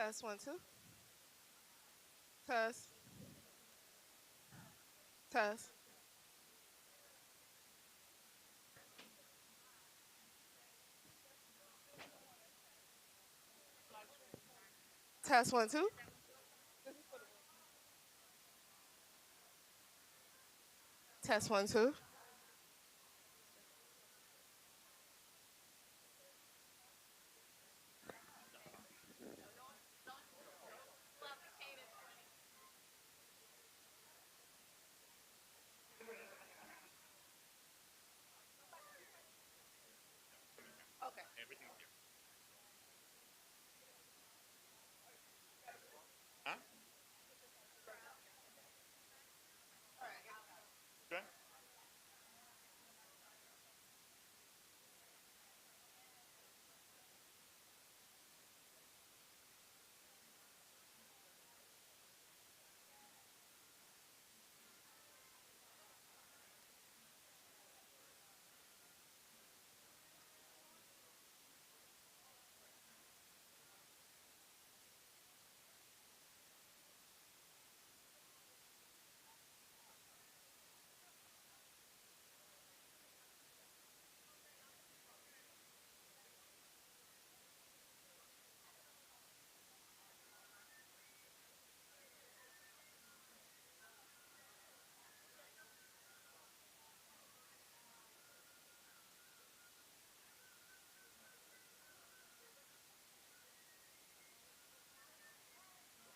Test one, two. Test. Test. Test one, two. Test one, two. Okay. Huh? Good.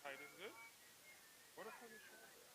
Height is good. What the fuck is shoulder?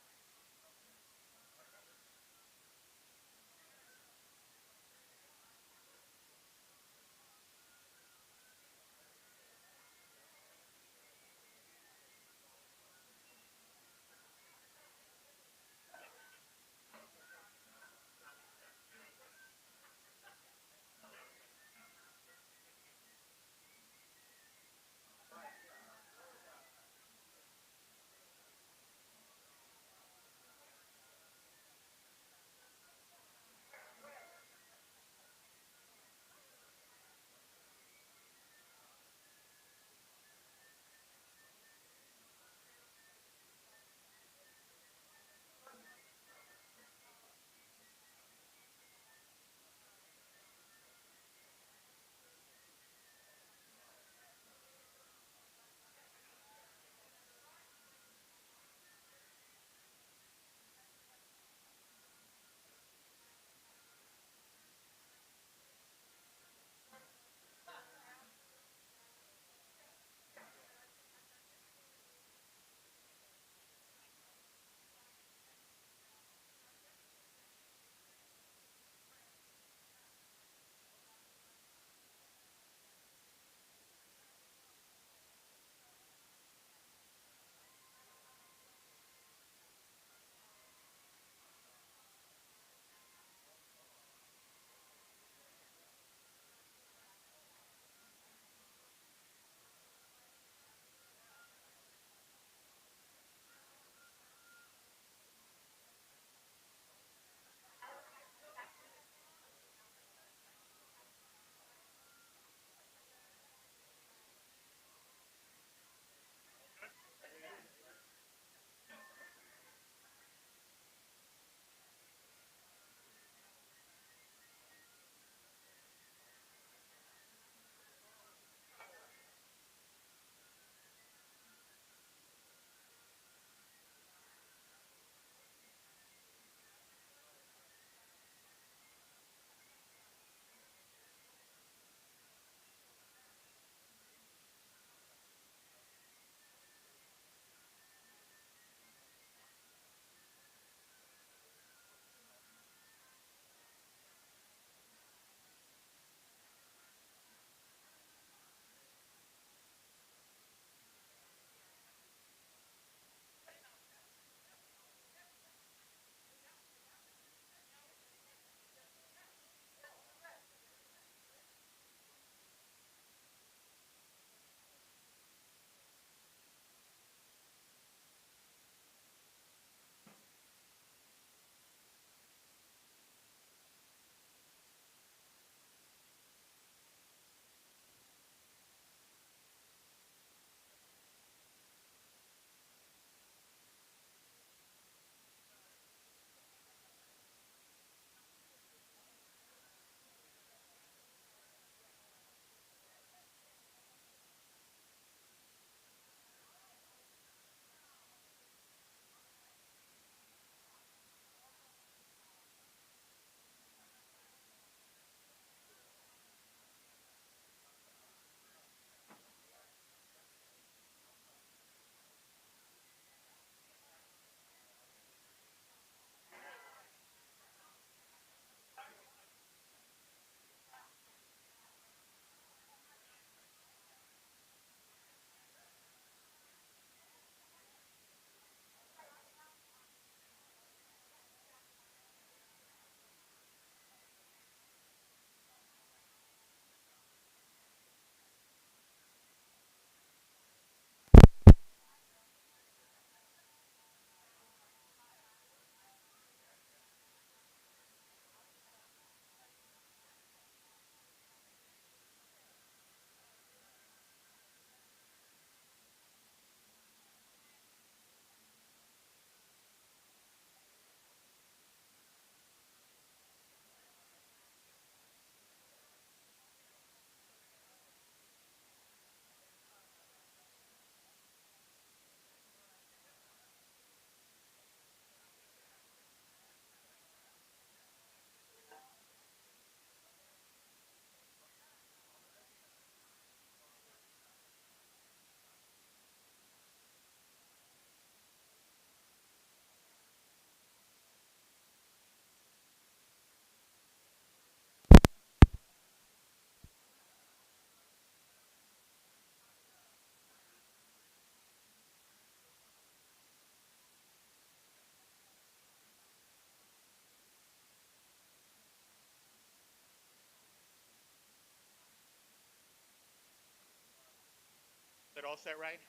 it all set right?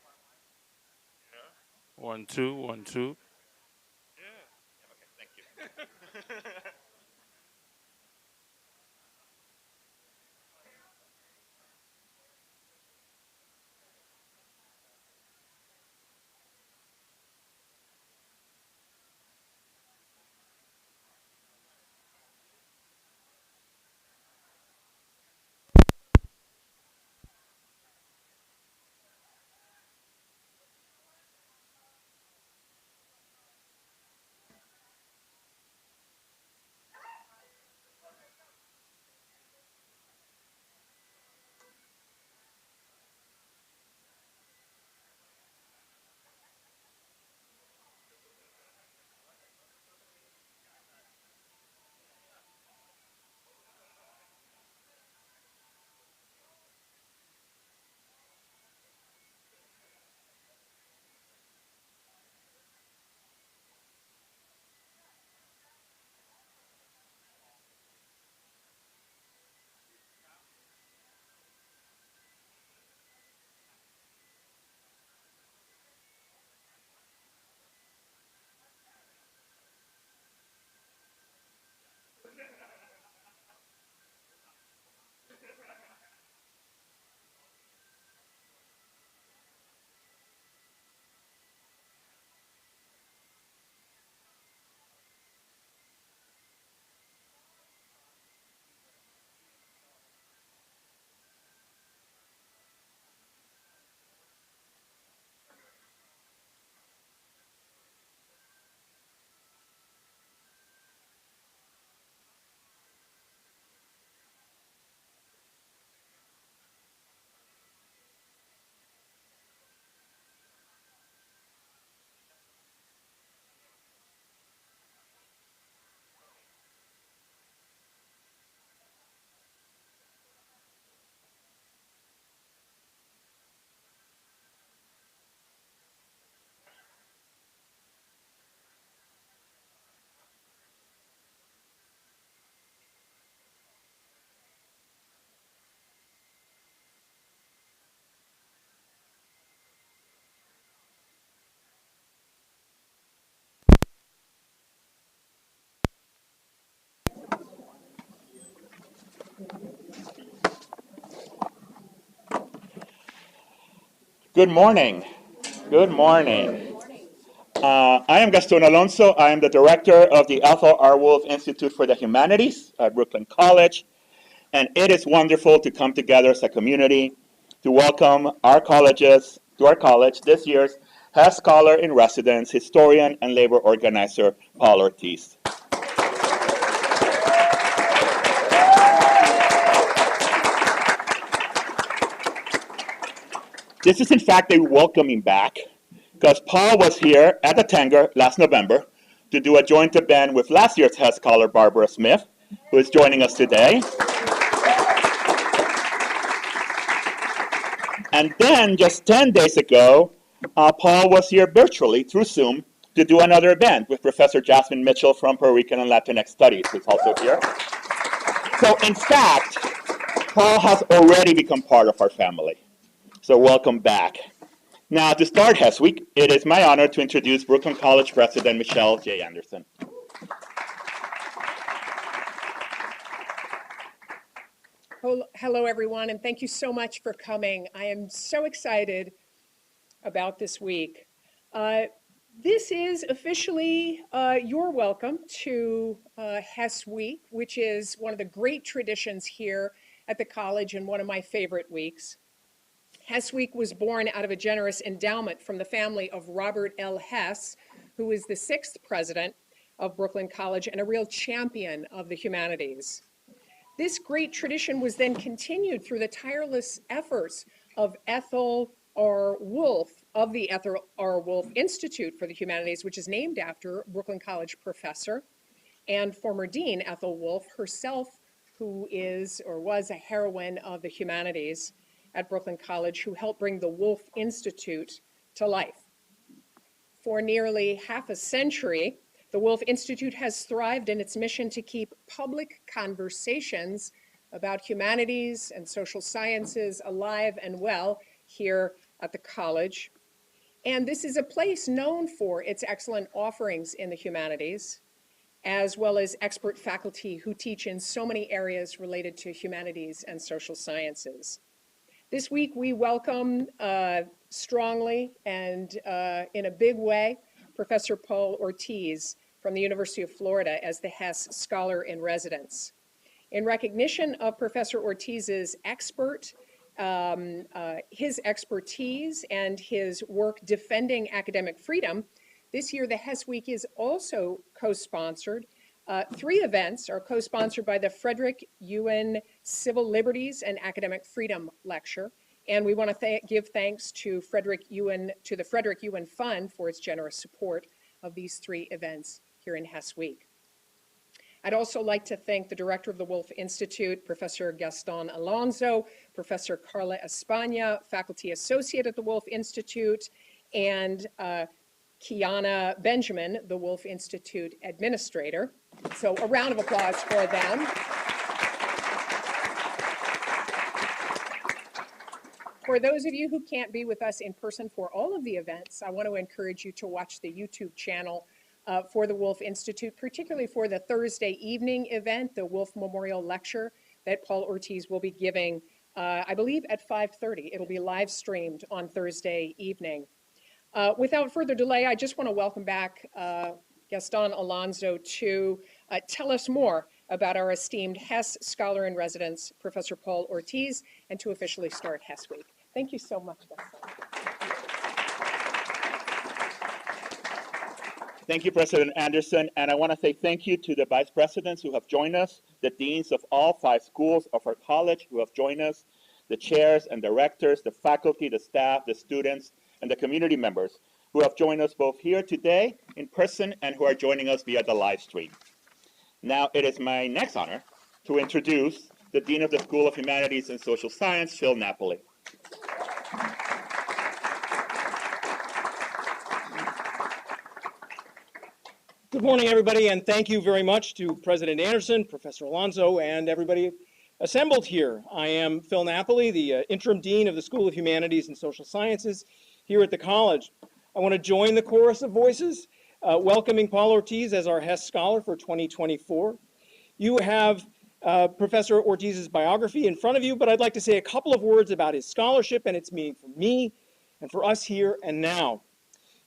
Yeah. 1 2 1 2. Yeah. Okay, thank you. Good morning. Good morning. I am Gaston Alonso. I am the director of the Ethel R. Wolf Institute for the Humanities at Brooklyn College. And it is wonderful to come together as a community to welcome our colleges to our college this year's Hess Scholar-in-Residence historian and labor organizer Paul Ortiz. This is in fact a welcoming back because Paul was here at the Tanger last November to do a joint event with last year's Hess Scholar Barbara Smith, who is joining us today. And then just 10 days ago, Paul was here virtually through Zoom to do another event with Professor Jasmine Mitchell from Puerto Rican and Latinx Studies, who's also here. So in fact, Paul has already become part of our family. So welcome back. Now, to start Hess Week, it is my honor to introduce Brooklyn College President Michelle J. Anderson. Hello, everyone, and thank you so much for coming. I am so excited about this week. This is officially your welcome to Hess Week, which is one of the great traditions here at the college and one of my favorite weeks. Hess Week was born out of a generous endowment from the family of Robert L. Hess, who is the 6th president of Brooklyn College and a real champion of the humanities. This great tradition was then continued through the tireless efforts of Ethel R. Wolf of the Ethel R. Wolf Institute for the Humanities, which is named after Brooklyn College professor and former dean Ethel Wolf herself, who is or was a heroine of the humanities at Brooklyn College, who helped bring the Wolf Institute to life. For nearly half a century, the Wolf Institute has thrived in its mission to keep public conversations about humanities and social sciences alive and well here at the college. And this is a place known for its excellent offerings in the humanities, as well as expert faculty who teach in so many areas related to humanities and social sciences. This week, we welcome strongly and in a big way Professor Paul Ortiz from the University of Florida as the Hess Scholar-in-Residence. In recognition of Professor Ortiz's his expertise and his work defending academic freedom, this year the Hess Week is also co-sponsored. 3 events are co-sponsored by the Frederick Ewen Civil Liberties and Academic Freedom Lecture. And we want to give thanks to the Frederick Ewen Fund for its generous support of these 3 events here in Hess Week. I'd also like to thank the director of the Wolf Institute, Professor Gaston Alonso, Professor Carla España, faculty associate at the Wolf Institute, and Kiana Benjamin, the Wolf Institute administrator. So a round of applause for them. For those of you who can't be with us in person for all of the events, I want to encourage you to watch the YouTube channel for the Wolf Institute, particularly for the Thursday evening event, the Wolf Memorial Lecture that Paul Ortiz will be giving, I believe at 5:30. It'll be live streamed on Thursday evening. Without further delay, I just want to welcome back Gaston Alonso to tell us more about our esteemed Hess Scholar-in-Residence, Professor Paul Ortiz, and to officially start Hess Week. Thank you so much, Gaston. Thank you, President Anderson, and I want to say thank you to the vice presidents who have joined us, the deans of all 5 schools of our college who have joined us, the chairs and directors, the faculty, the staff, the students, and the community members who have joined us both here today in person and who are joining us via the live stream. Now, it is my next honor to introduce the Dean of the School of Humanities and Social Science, Phil Napoli. Good morning, everybody, and thank you very much to President Anderson, Professor Alonso, and everybody assembled here. I am Phil Napoli, the Interim Dean of the School of Humanities and Social Sciences here at the college. I want to join the chorus of voices, welcoming Paul Ortiz as our Hess Scholar for 2024. You have Professor Ortiz's biography in front of you, but I'd like to say a couple of words about his scholarship and its meaning for me and for us here and now.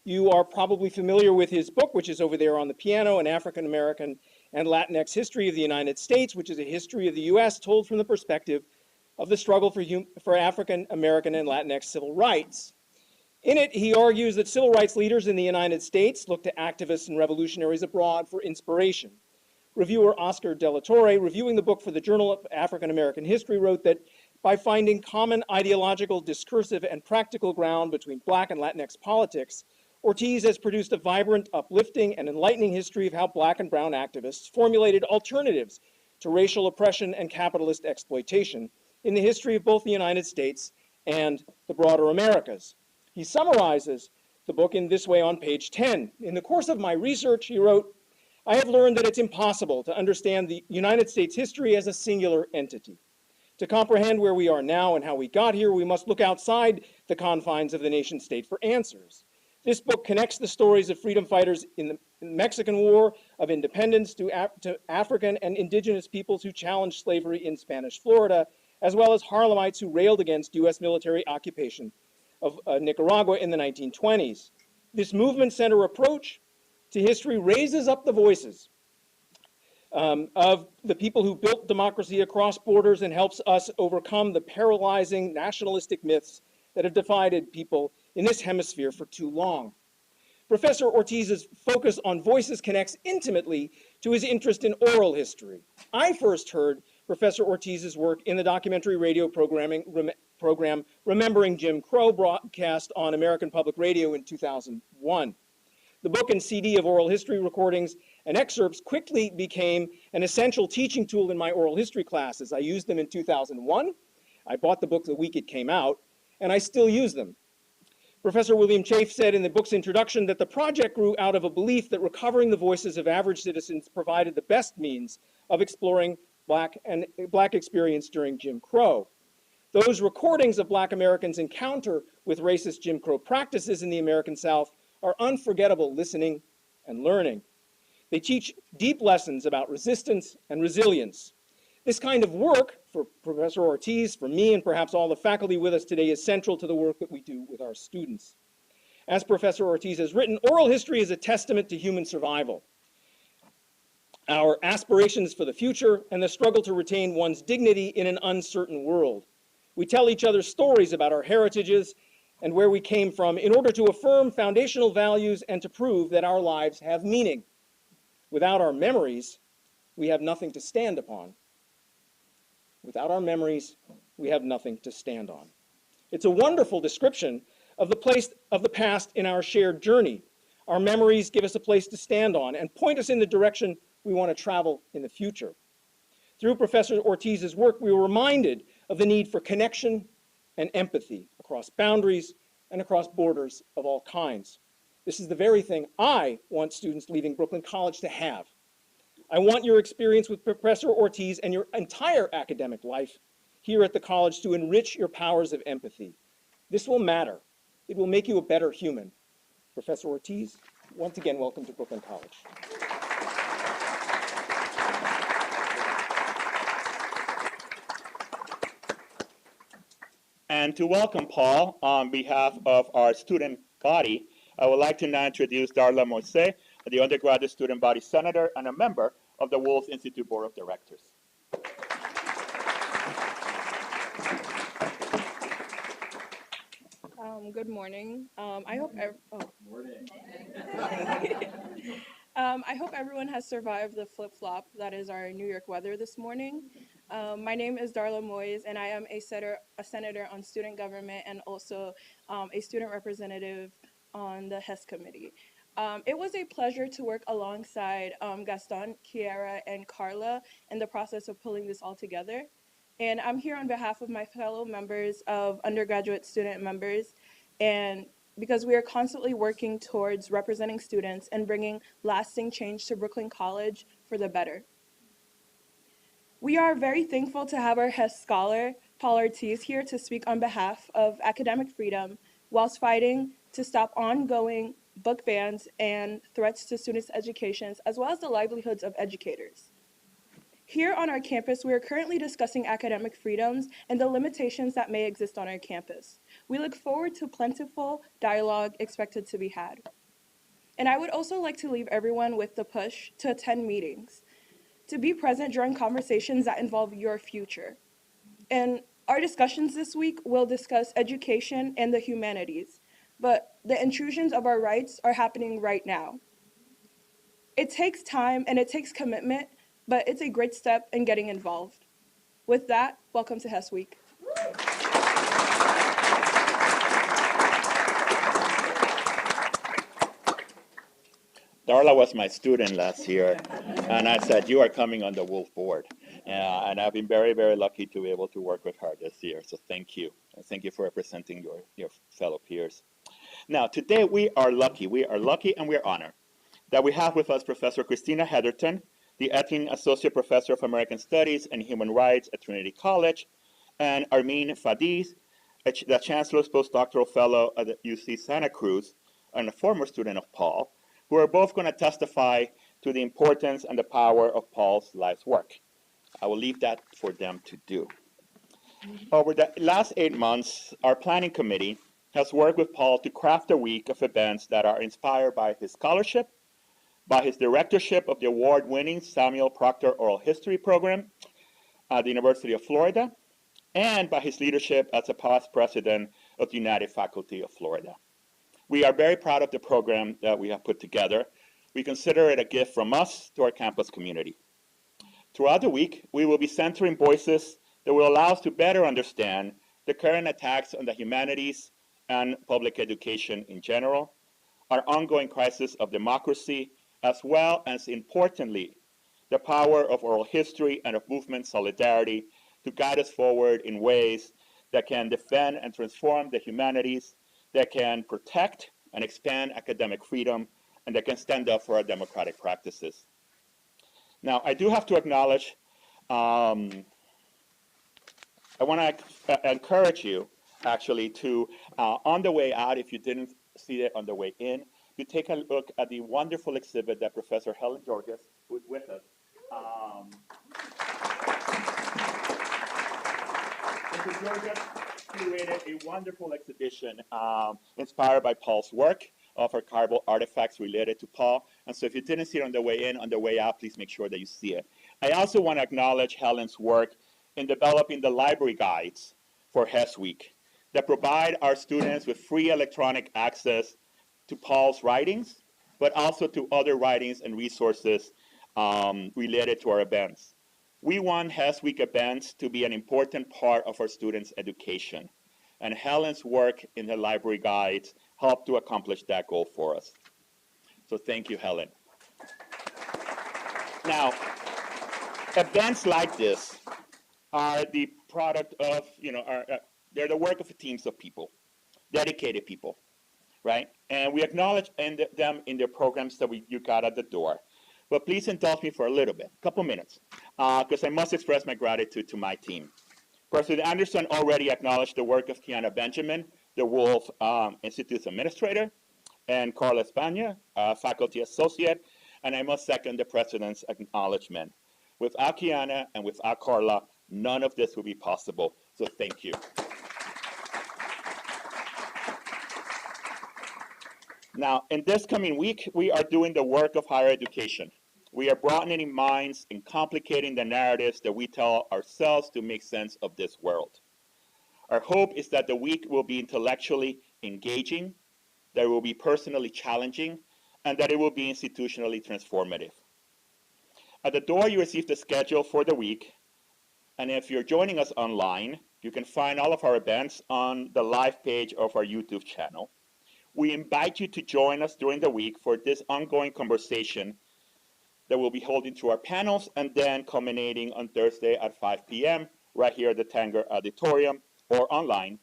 You are probably familiar with his book, which is over there on the piano, An African American and Latinx History of the United States, which is a history of the U.S. told from the perspective of the struggle for African American and Latinx civil rights. In it, he argues that civil rights leaders in the United States look to activists and revolutionaries abroad for inspiration. Reviewer Oscar De La Torre, reviewing the book for the Journal of African American History, wrote that by finding common ideological, discursive, and practical ground between Black and Latinx politics, Ortiz has produced a vibrant, uplifting, and enlightening history of how Black and brown activists formulated alternatives to racial oppression and capitalist exploitation in the history of both the United States and the broader Americas. He summarizes the book in this way on page 10. In the course of my research, he wrote, I have learned that it's impossible to understand the United States history as a singular entity. To comprehend where we are now and how we got here, we must look outside the confines of the nation state for answers. This book connects the stories of freedom fighters in the Mexican War of Independence to African and indigenous peoples who challenged slavery in Spanish Florida, as well as Harlemites who railed against U.S. military occupation of Nicaragua in the 1920s. This movement-center approach to history raises up the voices of the people who built democracy across borders and helps us overcome the paralyzing nationalistic myths that have divided people in this hemisphere for too long. Professor Ortiz's focus on voices connects intimately to his interest in oral history. I first heard Professor Ortiz's work in the documentary radio program Remembering Jim Crow, broadcast on American Public Radio in 2001. The book and CD of oral history recordings and excerpts quickly became an essential teaching tool in my oral history classes. I used them in 2001. I bought the book the week it came out, and I still use them. Professor William Chafe said in the book's introduction that the project grew out of a belief that recovering the voices of average citizens provided the best means of exploring Black experience during Jim Crow. Those recordings of Black Americans' encounter with racist Jim Crow practices in the American South are unforgettable listening and learning. They teach deep lessons about resistance and resilience. This kind of work, for Professor Ortiz, for me, and perhaps all the faculty with us today, is central to the work that we do with our students. As Professor Ortiz has written, oral history is a testament to human survival, our aspirations for the future, and the struggle to retain one's dignity in an uncertain world. We tell each other stories about our heritages and where we came from in order to affirm foundational values and to prove that our lives have meaning. Without our memories, we have nothing to stand upon. Without our memories, we have nothing to stand on. It's a wonderful description of the place of the past in our shared journey. Our memories give us a place to stand on and point us in the direction we want to travel in the future. Through Professor Ortiz's work, we were reminded of the need for connection and empathy across boundaries and across borders of all kinds. This is the very thing I want students leaving Brooklyn College to have. I want your experience with Professor Ortiz and your entire academic life here at the college to enrich your powers of empathy. This will matter. It will make you a better human. Professor Ortiz, once again, welcome to Brooklyn College. And to welcome Paul on behalf of our student body, I would like to now introduce Darla Moise, the undergraduate student body senator and a member of the Wolf Institute Board of Directors. Good morning. I hope everyone has survived the flip-flop that is our New York weather this morning. My name is Darla Moise, and I am a senator on student government and also a student representative on the Hess committee. It was a pleasure to work alongside Gaston, Kiara, and Carla in the process of pulling this all together. And I'm here on behalf of my fellow members of undergraduate student members, and because we are constantly working towards representing students and bringing lasting change to Brooklyn College for the better. We are very thankful to have our Hess Scholar, Paul Ortiz, here to speak on behalf of academic freedom whilst fighting to stop ongoing book bans and threats to students' educations, as well as the livelihoods of educators. Here on our campus, we are currently discussing academic freedoms and the limitations that may exist on our campus. We look forward to plentiful dialogue expected to be had. And I would also like to leave everyone with the push to attend meetings, to be present during conversations that involve your future. And our discussions this week will discuss education and the humanities, but the intrusions of our rights are happening right now. It takes time and it takes commitment, but it's a great step in getting involved. With that, welcome to Hess Week. Darla was my student last year, and I said, you are coming on the Wolf board. And I've been very, very lucky to be able to work with her this year, so thank you. And thank you for representing your fellow peers. Now, today we are lucky and we are honored that we have with us Professor Christina Heatherton, the Elting Associate Professor of American Studies and Human Rights at Trinity College, and Armin Fardis, the Chancellor's Postdoctoral Fellow at the UC Santa Cruz, and a former student of Paul, who are both going to testify to the importance and the power of Paul's life's work. I will leave that for them to do. Over the last 8 months, our planning committee has worked with Paul to craft a week of events that are inspired by his scholarship, by his directorship of the award-winning Samuel Proctor Oral History Program at the University of Florida, and by his leadership as a past president of the United Faculty of Florida. We are very proud of the program that we have put together. We consider it a gift from us to our campus community. Throughout the week, we will be centering voices that will allow us to better understand the current attacks on the humanities and public education in general, our ongoing crisis of democracy, as well as, importantly, the power of oral history and of movement solidarity to guide us forward in ways that can defend and transform the humanities, that can protect and expand academic freedom, and that can stand up for our democratic practices. Now, I do have to acknowledge I want to encourage you, actually, to, on the way out, if you didn't see it on the way in, you take a look at the wonderful exhibit that Professor Helen Georges, who's with us, Mr. Georges curated a wonderful exhibition inspired by Paul's work of archival artifacts related to Paul. And so if you didn't see it on the way in, on the way out, please make sure that you see it. I also want to acknowledge Helen's work in developing the library guides for Hess Week that provide our students with free electronic access to Paul's writings, but also to other writings and resources related to our events. We want Hess Week events to be an important part of our students' education, and Helen's work in the library guides helped to accomplish that goal for us. So thank you, Helen. Now, events like this are the product of, they're the work of teams of people, dedicated people, right? And we acknowledge them in the programs that you got at the door. But please indulge me for a little bit, a couple minutes, because I must express my gratitude to my team. President Anderson already acknowledged the work of Kiana Benjamin, the Wolf Institute's administrator, and Carla Espana, faculty associate, and I must second the president's acknowledgement. Without Kiana and without Carla, none of this would be possible, so thank you. Now, in this coming week, we are doing the work of higher education. We are broadening minds and complicating the narratives that we tell ourselves to make sense of this world. Our hope is that the week will be intellectually engaging, that it will be personally challenging, and that it will be institutionally transformative. At the door, you receive the schedule for the week, and if you're joining us online, you can find all of our events on the live page of our YouTube channel. We invite you to join us during the week for this ongoing conversation that we'll be holding through our panels and then culminating on Thursday at 5 p.m. right here at the Tanger Auditorium or online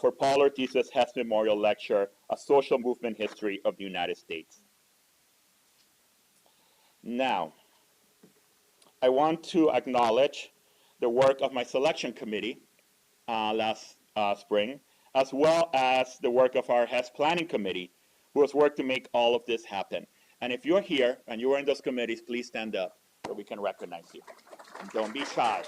for Paul Ortiz's Hess Memorial Lecture, A Social Movement History of the United States. Now, I want to acknowledge the work of my selection committee last spring, as well as the work of our Hess Planning Committee, who has worked to make all of this happen. And if you're here and you're in those committees, please stand up so we can recognize you. And don't be shy.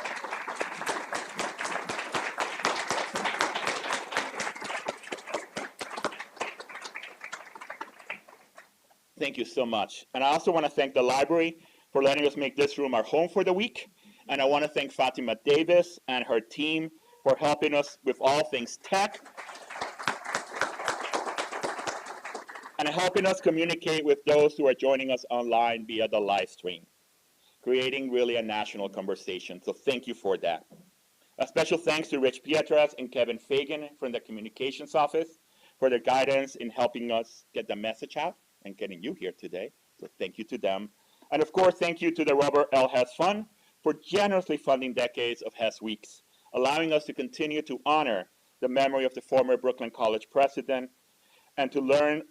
Thank you so much. And I also want to thank the library for letting us make this room our home for the week. And I want to thank Fatima Davis and her team for helping us with all things tech and helping us communicate with those who are joining us online via the live stream, creating really a national conversation. So thank you for that. A special thanks to Rich Pietras and Kevin Fagan from the Communications Office for their guidance in helping us get the message out and getting you here today. So thank you to them. And of course, thank you to the Robert L. Hess Fund for generously funding decades of Hess Weeks, allowing us to continue to honor the memory of the former Brooklyn College president and to learn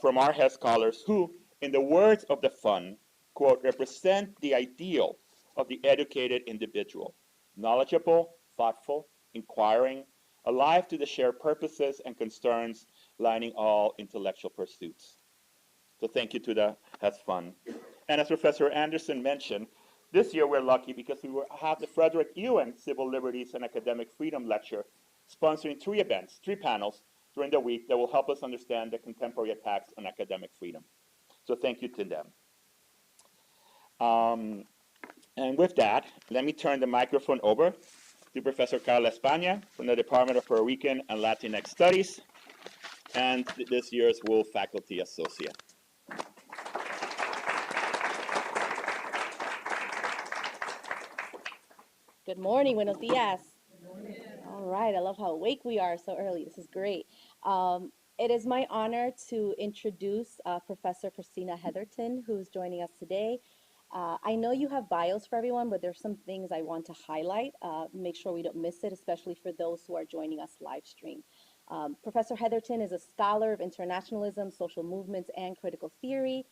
from our Hess scholars who, in the words of the fund, quote, represent the ideal of the educated individual, knowledgeable, thoughtful, inquiring, alive to the shared purposes and concerns lining all intellectual pursuits. So thank you to the Hess Fund. And as Professor Anderson mentioned, this year we're lucky because we will have the Frederick Ewan Civil Liberties and Academic Freedom Lecture sponsoring 3 events, 3 panels during the week that will help us understand the contemporary attacks on academic freedom. So thank you to them. And with that, let me turn the microphone over to Professor Carla Espana from the Department of Puerto Rican and Latinx Studies and this year's Wolf Faculty Associate. Good morning, buenos dias. All right, I love how awake we are so early. This is great. It is my honor to introduce Professor Christina Heatherton, who's joining us today. I know you have bios for everyone, but there's some things I want to highlight, make sure we don't miss it, especially for those who are joining us live stream. Professor Heatherton is a scholar of internationalism, social movements, and critical theory.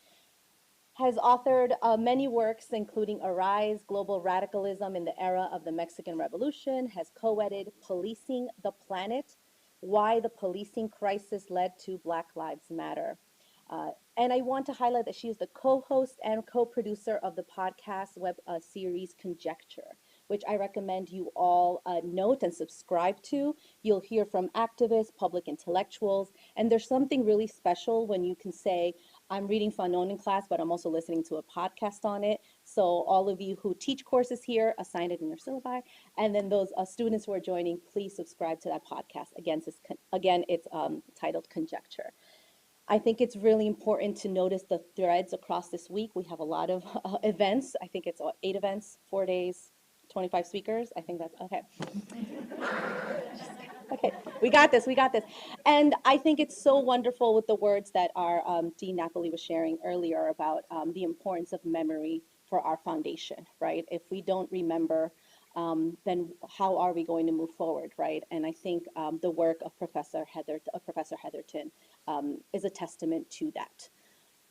has authored many works, including Arise, Global Radicalism in the Era of the Mexican Revolution, has co-edited Policing the Planet, Why the Policing Crisis Led to Black Lives Matter. And I want to highlight that she is the co-host and co-producer of the podcast web series Conjecture, which I recommend you all note and subscribe to. You'll hear from activists, public intellectuals, and there's something really special when you can say, I'm reading Fanon in class, but I'm also listening to a podcast on it. So all of you who teach courses here, assign it in your syllabi. And then those students who are joining, please subscribe to that podcast. Again, it's titled Conjecture. I think it's really important to notice the threads across this week. We have a lot of events. I think it's 8 events, 4 days, 25 speakers. I think that's okay. Okay, we got this, we got this. And I think it's so wonderful with the words that our Dean Napoli was sharing earlier about the importance of memory for our foundation, right? If we don't remember, then how are we going to move forward, right? And I think the work of Professor Heatherton is a testament to that.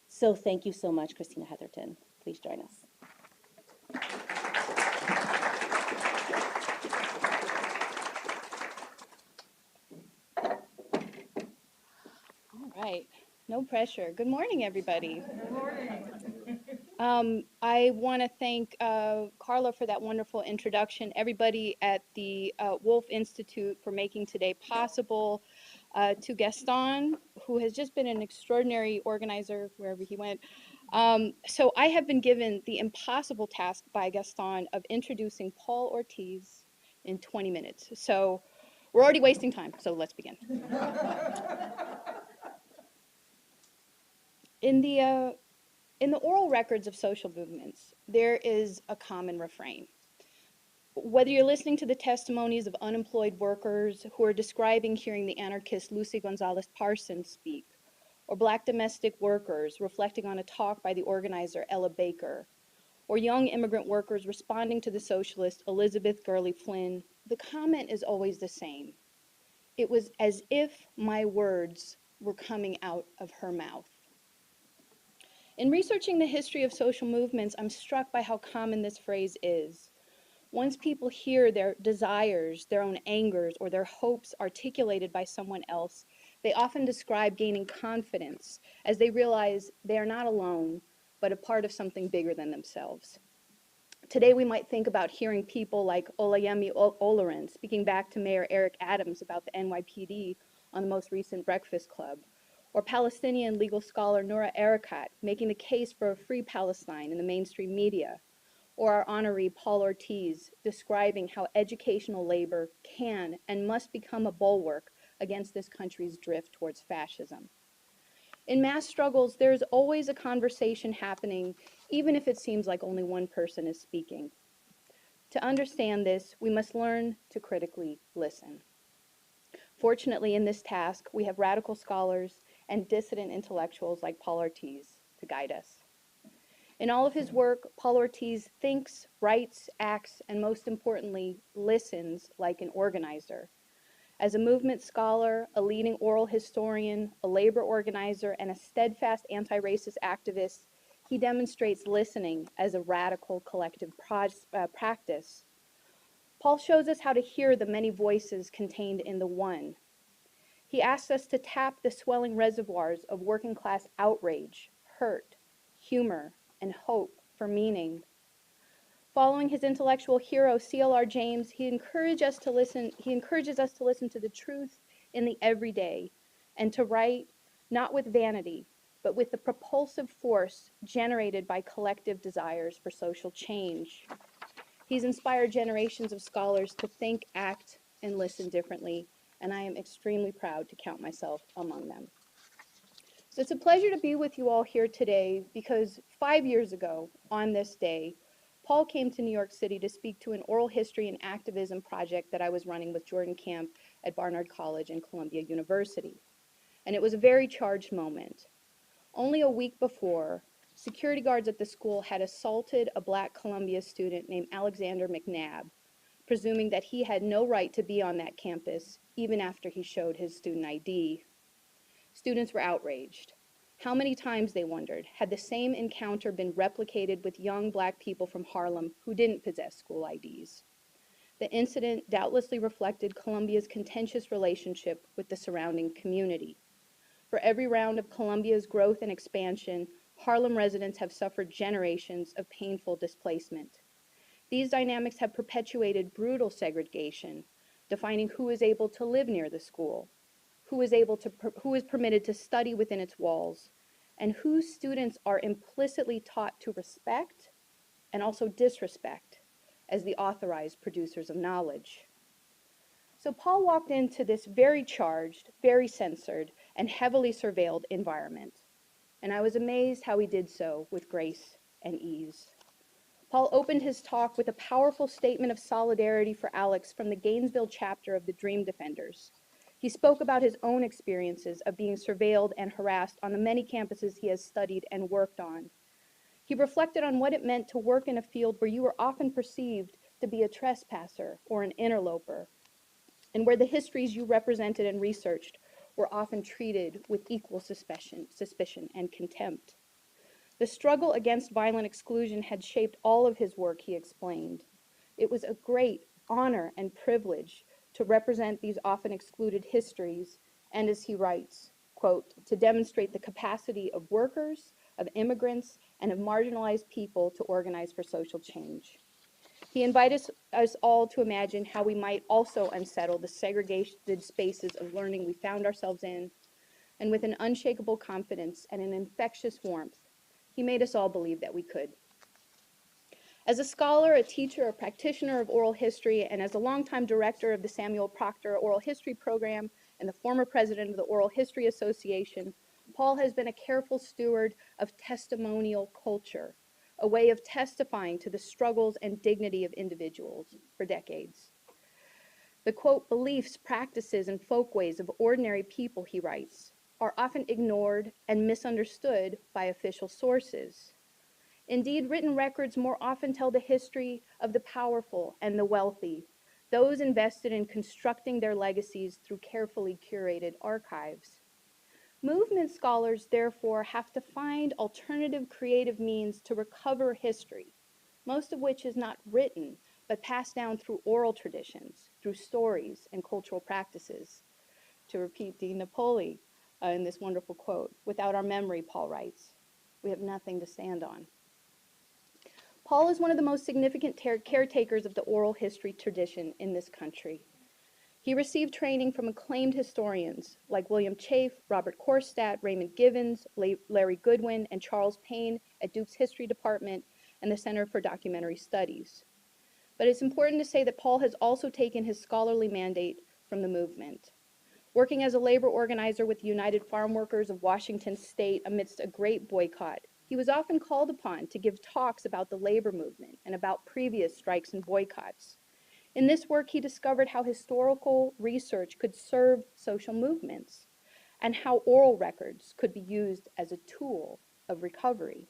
So thank you so much, Christina Heatherton. Please join us. All right, no pressure. Good morning, everybody. Good morning. I want to thank Carla for that wonderful introduction, everybody at the Wolf Institute for making today possible, to Gaston, who has just been an extraordinary organizer wherever he went. So I have been given the impossible task by Gaston of introducing Paul Ortiz in 20 minutes. So we're already wasting time, so let's begin. In the oral records of social movements, there is a common refrain. Whether you're listening to the testimonies of unemployed workers who are describing hearing the anarchist Lucy Gonzalez Parsons speak, or Black domestic workers reflecting on a talk by the organizer Ella Baker, or young immigrant workers responding to the socialist Elizabeth Gurley Flynn, the comment is always the same. It was as if my words were coming out of her mouth. In researching the history of social movements, I'm struck by how common this phrase is. Once people hear their desires, their own angers, or their hopes articulated by someone else, they often describe gaining confidence as they realize they are not alone, but a part of something bigger than themselves. Today, we might think about hearing people like Olayemi Olorin speaking back to Mayor Eric Adams about the NYPD on the most recent Breakfast Club, or Palestinian legal scholar Noura Erakat making the case for a free Palestine in the mainstream media, or our honoree Paul Ortiz describing how educational labor can and must become a bulwark against this country's drift towards fascism. In mass struggles, there is always a conversation happening, even if it seems like only one person is speaking. To understand this, we must learn to critically listen. Fortunately, in this task, we have radical scholars and dissident intellectuals like Paul Ortiz to guide us. In all of his work, Paul Ortiz thinks, writes, acts, and most importantly, listens like an organizer. As a movement scholar, a leading oral historian, a labor organizer, and a steadfast anti-racist activist, he demonstrates listening as a radical collective practice. Paul shows us how to hear the many voices contained in the one. He asks us to tap the swelling reservoirs of working class outrage, hurt, humor, and hope for meaning. Following his intellectual hero, C.L.R. James, he encourages us to listen to the truth in the everyday and to write not with vanity, but with the propulsive force generated by collective desires for social change. He's inspired generations of scholars to think, act, and listen differently, and I am extremely proud to count myself among them. So it's a pleasure to be with you all here today because 5 years ago, on this day, Paul came to New York City to speak to an oral history and activism project that I was running with Jordan Camp at Barnard College and Columbia University. And it was a very charged moment. Only a week before, security guards at the school had assaulted a Black Columbia student named Alexander McNabb, presuming that he had no right to be on that campus, even after he showed his student ID. Students were outraged. How many times, they wondered, had the same encounter been replicated with young Black people from Harlem who didn't possess school IDs? The incident doubtlessly reflected Columbia's contentious relationship with the surrounding community. For every round of Columbia's growth and expansion, Harlem residents have suffered generations of painful displacement. These dynamics have perpetuated brutal segregation, defining who is able to live near the school, who is permitted to study within its walls, and whose students are implicitly taught to respect and also disrespect as the authorized producers of knowledge. So Paul walked into this very charged, very censored, and heavily surveilled environment. And I was amazed how he did so with grace and ease. Paul opened his talk with a powerful statement of solidarity for Alex from the Gainesville chapter of the Dream Defenders. He spoke about his own experiences of being surveilled and harassed on the many campuses he has studied and worked on. He reflected on what it meant to work in a field where you were often perceived to be a trespasser or an interloper, and where the histories you represented and researched were often treated with equal suspicion and contempt. The struggle against violent exclusion had shaped all of his work, he explained. It was a great honor and privilege to represent these often excluded histories, and as he writes, quote, to demonstrate the capacity of workers, of immigrants, and of marginalized people to organize for social change. He invited us all to imagine how we might also unsettle the segregated spaces of learning we found ourselves in, and with an unshakable confidence and an infectious warmth, he made us all believe that we could. As a scholar, a teacher, a practitioner of oral history, and as a longtime director of the Samuel Proctor Oral History Program and the former president of the Oral History Association, Paul has been a careful steward of testimonial culture, a way of testifying to the struggles and dignity of individuals for decades. The, quote, beliefs, practices, and folkways of ordinary people, he writes, are often ignored and misunderstood by official sources. Indeed, written records more often tell the history of the powerful and the wealthy, those invested in constructing their legacies through carefully curated archives. Movement scholars, therefore, have to find alternative creative means to recover history, most of which is not written, but passed down through oral traditions, through stories and cultural practices. To repeat Dean Napoli in this wonderful quote, without our memory, Paul writes, we have nothing to stand on. Paul is one of the most significant caretakers of the oral history tradition in this country. He received training from acclaimed historians like William Chafe, Robert Korstadt, Raymond Givens, Larry Goodwin, and Charles Payne at Duke's History Department and the Center for Documentary Studies. But it's important to say that Paul has also taken his scholarly mandate from the movement. Working as a labor organizer with the United Farm Workers of Washington State amidst a great boycott, he was often called upon to give talks about the labor movement and about previous strikes and boycotts. In this work, he discovered how historical research could serve social movements and how oral records could be used as a tool of recovery.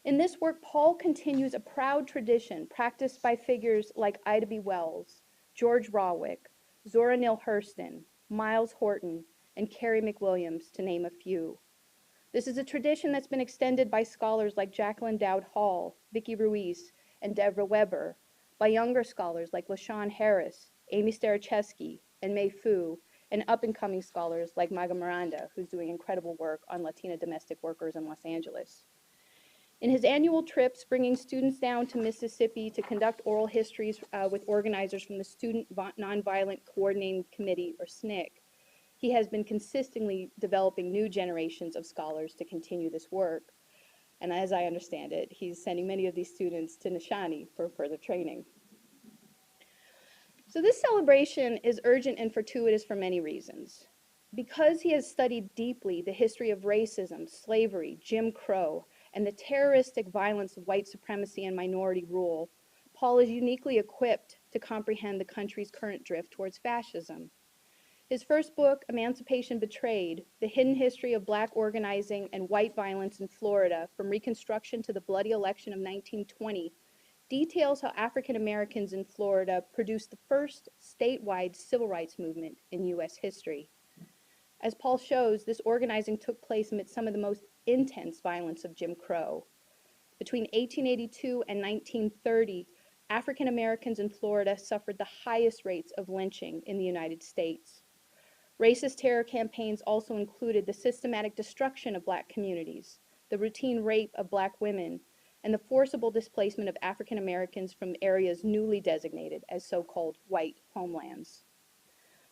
In this work, Paul continues a proud tradition practiced by figures like Ida B. Wells, George Rawik, Zora Neale Hurston, Miles Horton, and Carrie McWilliams, to name a few. This is a tradition that's been extended by scholars like Jacqueline Dowd Hall, Vicki Ruiz, and Deborah Weber, by younger scholars like LaShawn Harris, Amy Staracheski, and Mei Fu, and up-and-coming scholars like Maga Miranda, who's doing incredible work on Latina domestic workers in Los Angeles. In his annual trips, bringing students down to Mississippi to conduct oral histories with organizers from the Student Nonviolent Coordinating Committee, or SNCC, he has been consistently developing new generations of scholars to continue this work. And as I understand it, he's sending many of these students to Nishani for further training. So this celebration is urgent and fortuitous for many reasons. Because he has studied deeply the history of racism, slavery, Jim Crow, and the terroristic violence of white supremacy and minority rule, Paul is uniquely equipped to comprehend the country's current drift towards fascism. His first book, Emancipation Betrayed, The Hidden History of Black Organizing and White Violence in Florida from Reconstruction to the Bloody Election of 1920, details how African Americans in Florida produced the first statewide civil rights movement in U.S. history. As Paul shows, this organizing took place amid some of the most intense violence of Jim Crow. Between 1882 and 1930, African Americans in Florida suffered the highest rates of lynching in the United States. Racist terror campaigns also included the systematic destruction of Black communities, the routine rape of Black women, and the forcible displacement of African Americans from areas newly designated as so-called white homelands.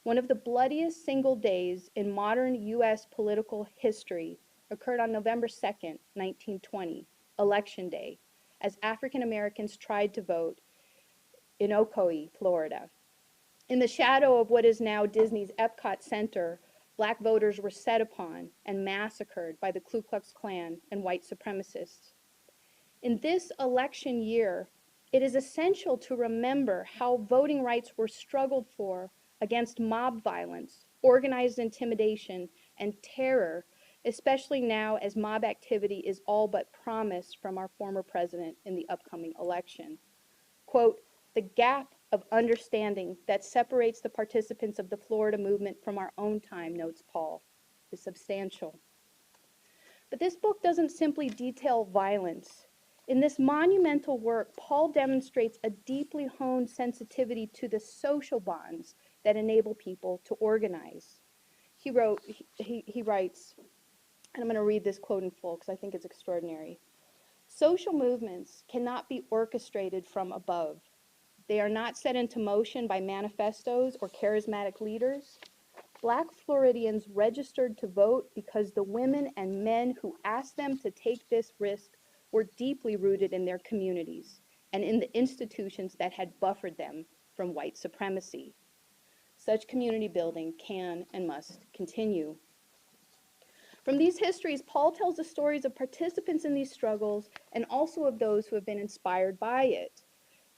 One of the bloodiest single days in modern U.S. political history occurred on November 2nd, 1920, Election Day, as African Americans tried to vote in Ocoee, Florida. In the shadow of what is now Disney's Epcot Center, Black voters were set upon and massacred by the Ku Klux Klan and white supremacists. In this election year, it is essential to remember how voting rights were struggled for against mob violence, organized intimidation, and terror, especially now as mob activity is all but promised from our former president in the upcoming election. Quote, "The gap of understanding that separates the participants of the Florida movement from our own time," notes Paul, "is substantial." But this book doesn't simply detail violence. In this monumental work, Paul demonstrates a deeply honed sensitivity to the social bonds that enable people to organize. He writes, and I'm going to read this quote in full because I think it's extraordinary. "Social movements cannot be orchestrated from above. They are not set into motion by manifestos or charismatic leaders. Black Floridians registered to vote because the women and men who asked them to take this risk were deeply rooted in their communities and in the institutions that had buffered them from white supremacy. Such community building can and must continue." From these histories, Paul tells the stories of participants in these struggles and also of those who have been inspired by it.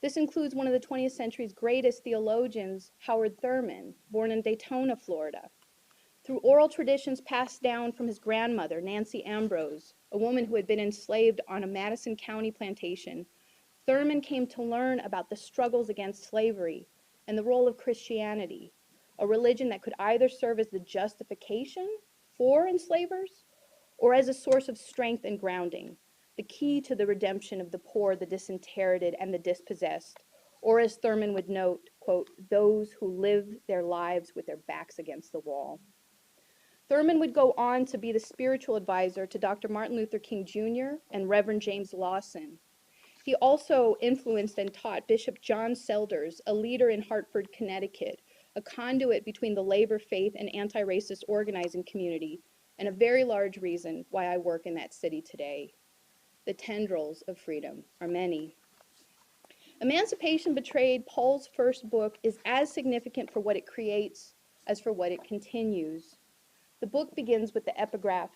This includes one of the 20th century's greatest theologians, Howard Thurman, born in Daytona, Florida. Through oral traditions passed down from his grandmother, Nancy Ambrose, a woman who had been enslaved on a Madison County plantation, Thurman came to learn about the struggles against slavery and the role of Christianity, a religion that could either serve as the justification for enslavers or as a source of strength and grounding, the key to the redemption of the poor, the disinherited, and the dispossessed, or as Thurman would note, quote, "those who live their lives with their backs against the wall." Thurman would go on to be the spiritual advisor to Dr. Martin Luther King Jr. and Reverend James Lawson. He also influenced and taught Bishop John Selders, a leader in Hartford, Connecticut, a conduit between the labor, faith, and anti-racist organizing community, and a very large reason why I work in that city today. The tendrils of freedom are many. Emancipation Betrayed, Paul's first book, is as significant for what it creates as for what it continues. The book begins with the epigraph,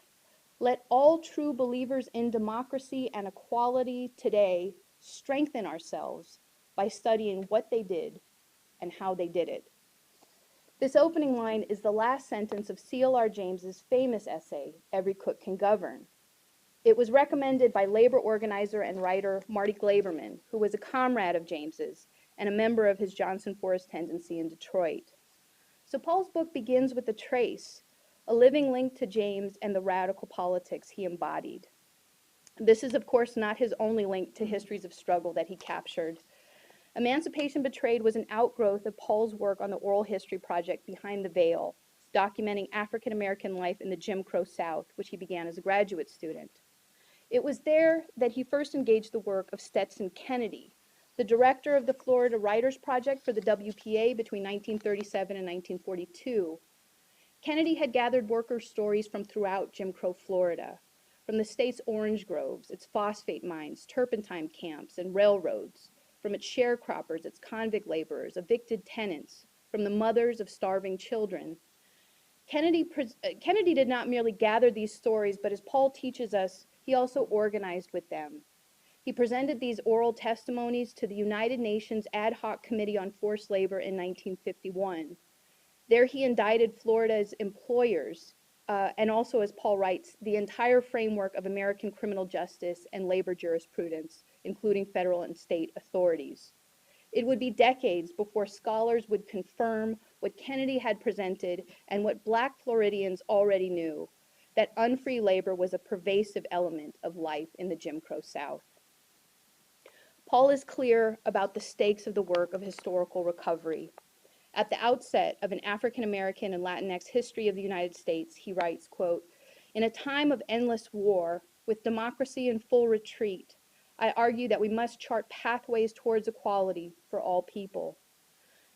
"Let all true believers in democracy and equality today strengthen ourselves by studying what they did and how they did it." This opening line is the last sentence of C.L.R. James's famous essay, "Every Cook Can Govern." It was recommended by labor organizer and writer Marty Glaberman, who was a comrade of James's and a member of his Johnson Forest tendency in Detroit. So Paul's book begins with the trace, a living link to James and the radical politics he embodied. This is, of course, not his only link to histories of struggle that he captured. Emancipation Betrayed was an outgrowth of Paul's work on the Oral History Project Behind the Veil, documenting African American life in the Jim Crow South, which he began as a graduate student. It was there that he first engaged the work of Stetson Kennedy, the director of the Florida Writers Project for the WPA between 1937 and 1942. Kennedy had gathered worker stories from throughout Jim Crow Florida, from the state's orange groves, its phosphate mines, turpentine camps, and railroads, from its sharecroppers, its convict laborers, evicted tenants, from the mothers of starving children. Kennedy did not merely gather these stories, but as Paul teaches us, he also organized with them. He presented these oral testimonies to the United Nations Ad Hoc Committee on Forced Labor in 1951. There he indicted Florida's employers, and also, as Paul writes, the entire framework of American criminal justice and labor jurisprudence, including federal and state authorities. It would be decades before scholars would confirm what Kennedy had presented and what Black Floridians already knew, that unfree labor was a pervasive element of life in the Jim Crow South. Paul is clear about the stakes of the work of historical recovery. At the outset of an African American and Latinx history of the United States, he writes, quote, "In a time of endless war, with democracy in full retreat, I argue that we must chart pathways towards equality for all people."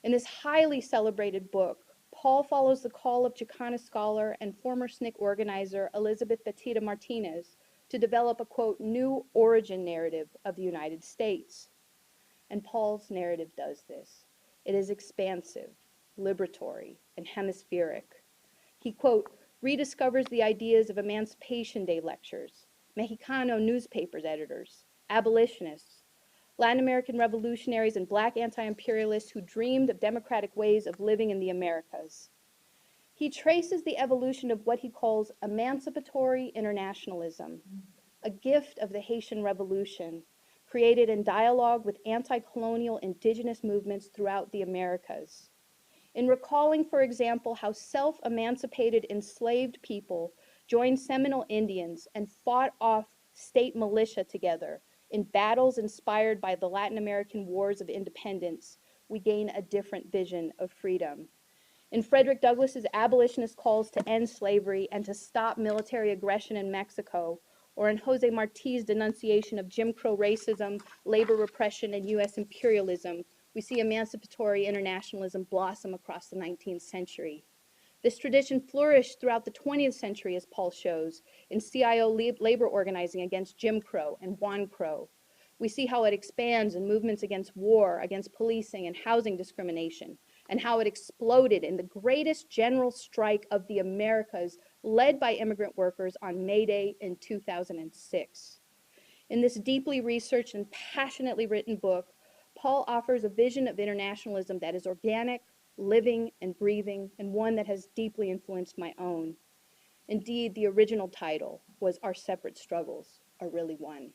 In this highly celebrated book, Paul follows the call of Chicana scholar and former SNCC organizer Elizabeth Betita Martinez to develop a, quote, "new origin narrative of the United States." And Paul's narrative does this. It is expansive, liberatory, and hemispheric. He, quote, rediscovers the ideas of Emancipation Day lectures, Mexicano newspapers editors, abolitionists, Latin American revolutionaries, and Black anti-imperialists who dreamed of democratic ways of living in the Americas. He traces the evolution of what he calls emancipatory internationalism, a gift of the Haitian Revolution, created in dialogue with anti-colonial indigenous movements throughout the Americas. In recalling, for example, how self-emancipated enslaved people joined Seminole Indians and fought off state militia together in battles inspired by the Latin American wars of independence, we gain a different vision of freedom. In Frederick Douglass's abolitionist calls to end slavery and to stop military aggression in Mexico, or in Jose Marti's denunciation of Jim Crow racism, labor repression, and U.S. imperialism, we see emancipatory internationalism blossom across the 19th century. This tradition flourished throughout the 20th century, as Paul shows, in CIO labor organizing against Jim Crow and Juan Crow. We see how it expands in movements against war, against policing and housing discrimination, and how it exploded in the greatest general strike of the Americas, led by immigrant workers on May Day in 2006. In this deeply researched and passionately written book, Paul offers a vision of internationalism that is organic, living, and breathing, and one that has deeply influenced my own. Indeed, the original title was Our Separate Struggles Are Really One.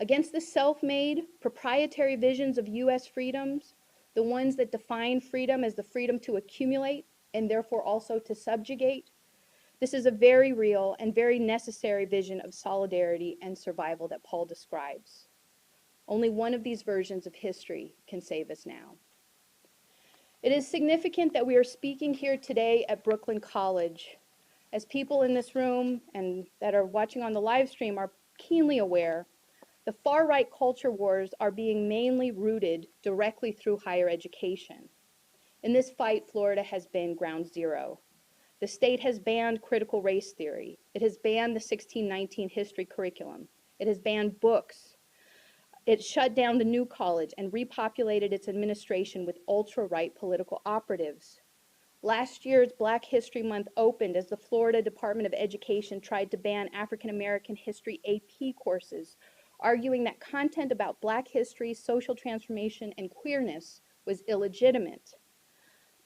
Against the self-made, proprietary visions of U.S. freedoms, the ones that define freedom as the freedom to accumulate and therefore also to subjugate, this is a very real and very necessary vision of solidarity and survival that Paul describes. Only one of these versions of history can save us now. It is significant that we are speaking here today at Brooklyn College. As people in this room and that are watching on the live stream are keenly aware, the far-right culture wars are being mainly rooted directly through higher education. In this fight, Florida has been ground zero. The state has banned critical race theory. It has banned the 1619 history curriculum. It has banned books. It shut down the New College and repopulated its administration with ultra-right political operatives. Last year's Black History Month opened as the Florida Department of Education tried to ban African American history AP courses, arguing that content about Black history, social transformation, and queerness was illegitimate.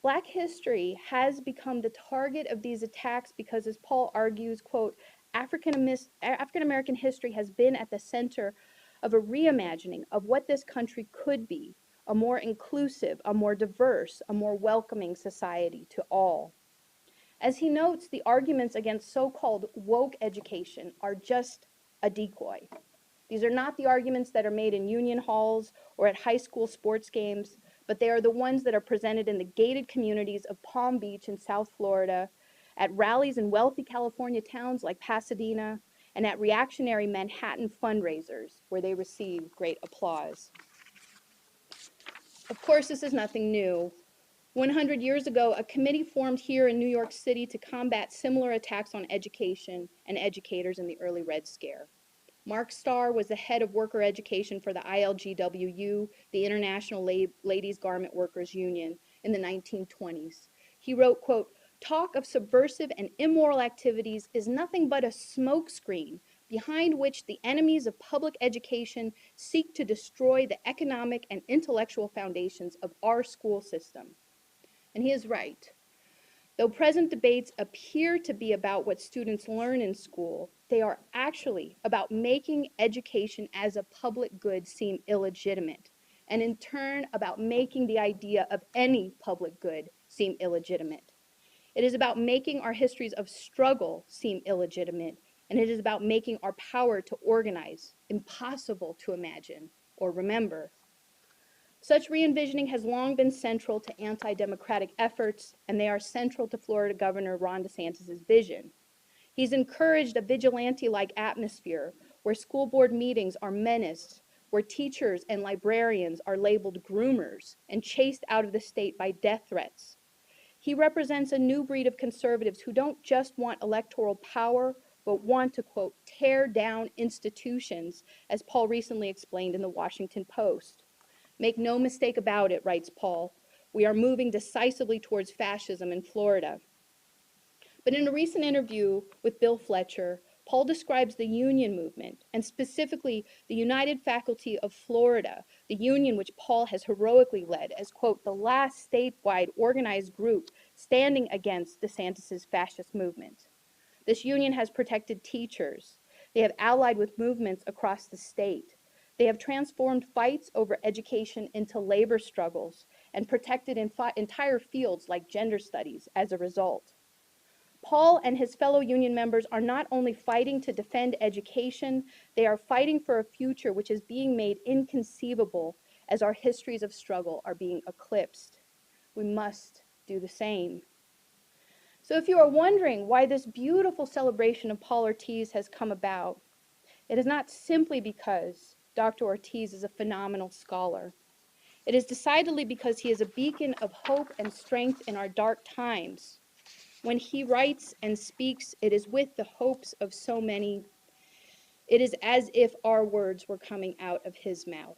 Black history has become the target of these attacks because, as Paul argues, quote, African American history has been at the center of a reimagining of what this country could be, a more inclusive, a more diverse, a more welcoming society to all. As he notes, the arguments against so-called woke education are just a decoy. These are not the arguments that are made in union halls or at high school sports games, but they are the ones that are presented in the gated communities of Palm Beach in South Florida, at rallies in wealthy California towns like Pasadena, and at reactionary Manhattan fundraisers where they receive great applause. Of course, this is nothing new. 100 years ago, a committee formed here in New York City to combat similar attacks on education and educators in the early Red Scare. Mark Starr was the head of worker education for the ILGWU, the International Ladies Garment Workers Union, in the 1920s. He wrote, quote, talk of subversive and immoral activities is nothing but a smokescreen behind which the enemies of public education seek to destroy the economic and intellectual foundations of our school system. And he is right. Though present debates appear to be about what students learn in school, they are actually about making education as a public good seem illegitimate and in turn about making the idea of any public good seem illegitimate. It is about making our histories of struggle seem illegitimate, and it is about making our power to organize impossible to imagine or remember. Such re-envisioning has long been central to anti-democratic efforts, and they are central to Florida Governor Ron DeSantis' vision. He's encouraged a vigilante-like atmosphere where school board meetings are menaced, where teachers and librarians are labeled groomers and chased out of the state by death threats. He represents a new breed of conservatives who don't just want electoral power, but want to, quote, tear down institutions, as Paul recently explained in the Washington Post. Make no mistake about it, writes Paul, we are moving decisively towards fascism in Florida. But in a recent interview with Bill Fletcher, Paul describes the union movement, and specifically the United Faculty of Florida, the union which Paul has heroically led, as, quote, the last statewide organized group standing against DeSantis' fascist movement. This union has protected teachers. They have allied with movements across the state. They have transformed fights over education into labor struggles and protected entire fields like gender studies as a result. Paul and his fellow union members are not only fighting to defend education, they are fighting for a future which is being made inconceivable as our histories of struggle are being eclipsed. We must do the same. So if you are wondering why this beautiful celebration of Paul Ortiz has come about, it is not simply because Dr. Ortiz is a phenomenal scholar. It is decidedly because he is a beacon of hope and strength in our dark times. When he writes and speaks, it is with the hopes of so many. It is as if our words were coming out of his mouth.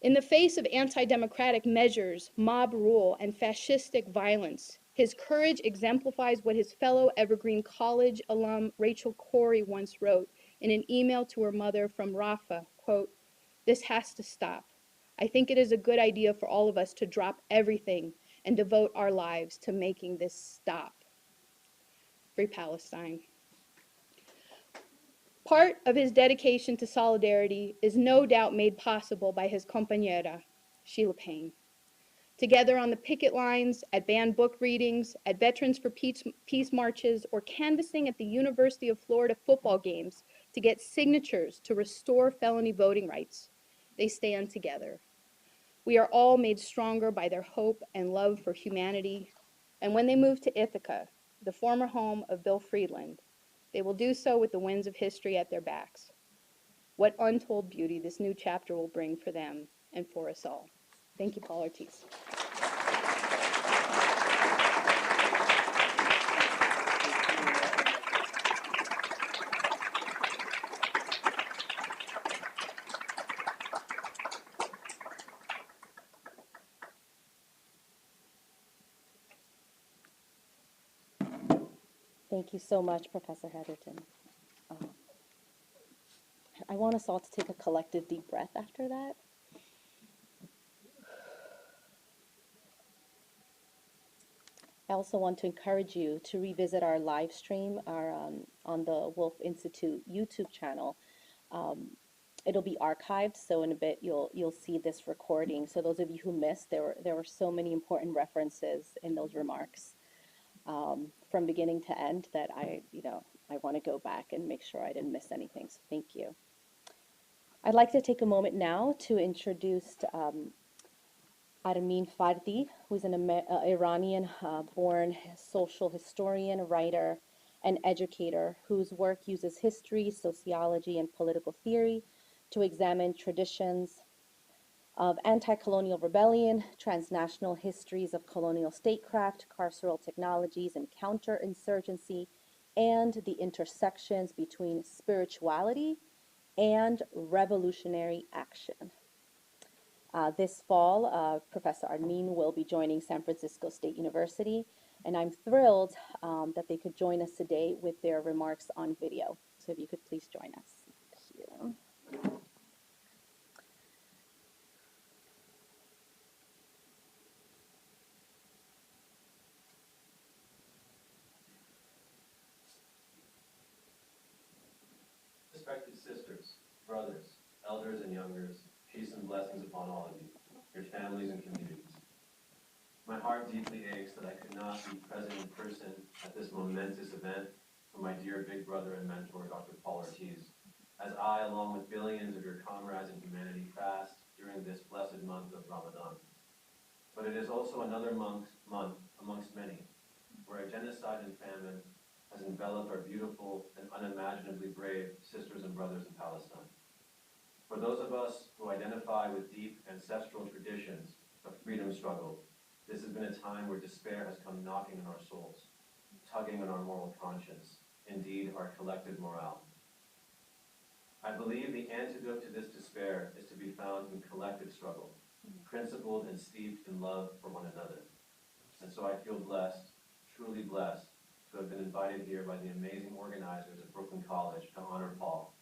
In the face of anti-democratic measures, mob rule, and fascistic violence, his courage exemplifies what his fellow Evergreen College alum Rachel Corey once wrote in an email to her mother from Rafa, quote, this has to stop. I think it is a good idea for all of us to drop everything and devote our lives to making this stop. Free Palestine. Part of his dedication to solidarity is no doubt made possible by his compañera, Sheila Payne. Together on the picket lines, at banned book readings, at Veterans for Peace marches, or canvassing at the University of Florida football games to get signatures to restore felony voting rights, they stand together. We are all made stronger by their hope and love for humanity, and when they move to Ithaca, the former home of Bill Friedland, they will do so with the winds of history at their backs. What untold beauty this new chapter will bring for them and for us all. Thank you, Paul Ortiz. Thank you so much, Professor Heatherton. I want us all to take a collective deep breath after that. I also want to encourage you to revisit our live stream on the Wolf Institute YouTube channel. It'll be archived, so in a bit you'll see this recording. So those of you who missed, there were so many important references in those remarks from beginning to end that I want to go back and make sure I didn't miss anything. So thank you. I'd like to take a moment now to introduce Armin Fardis, who's an Iranian-born social historian, writer, and educator whose work uses history, sociology, and political theory to examine traditions of anti-colonial rebellion, transnational histories of colonial statecraft, carceral technologies, and counterinsurgency, and the intersections between spirituality and revolutionary action. This fall, Professor Armin will be joining San Francisco State University, and I'm thrilled that they could join us today with their remarks on video. So if you could please join us. Thank you. Respected sisters, brothers, elders and youngers, peace and blessings families, and communities. My heart deeply aches that I could not be present in person at this momentous event for my dear big brother and mentor, Dr. Paul Ortiz, as I, along with billions of your comrades in humanity, fast during this blessed month of Ramadan. But it is also another month amongst many, where a genocide and famine has enveloped our beautiful and unimaginably brave sisters and brothers in Palestine. For those of us who identify with deep ancestral traditions of freedom struggle, this has been a time where despair has come knocking on our souls, tugging on our moral conscience, indeed our collective morale. I believe the antidote to this despair is to be found in collective struggle, principled and steeped in love for one another. And so I feel blessed, truly blessed, to have been invited here by the amazing organizers at Brooklyn College to honor Paul,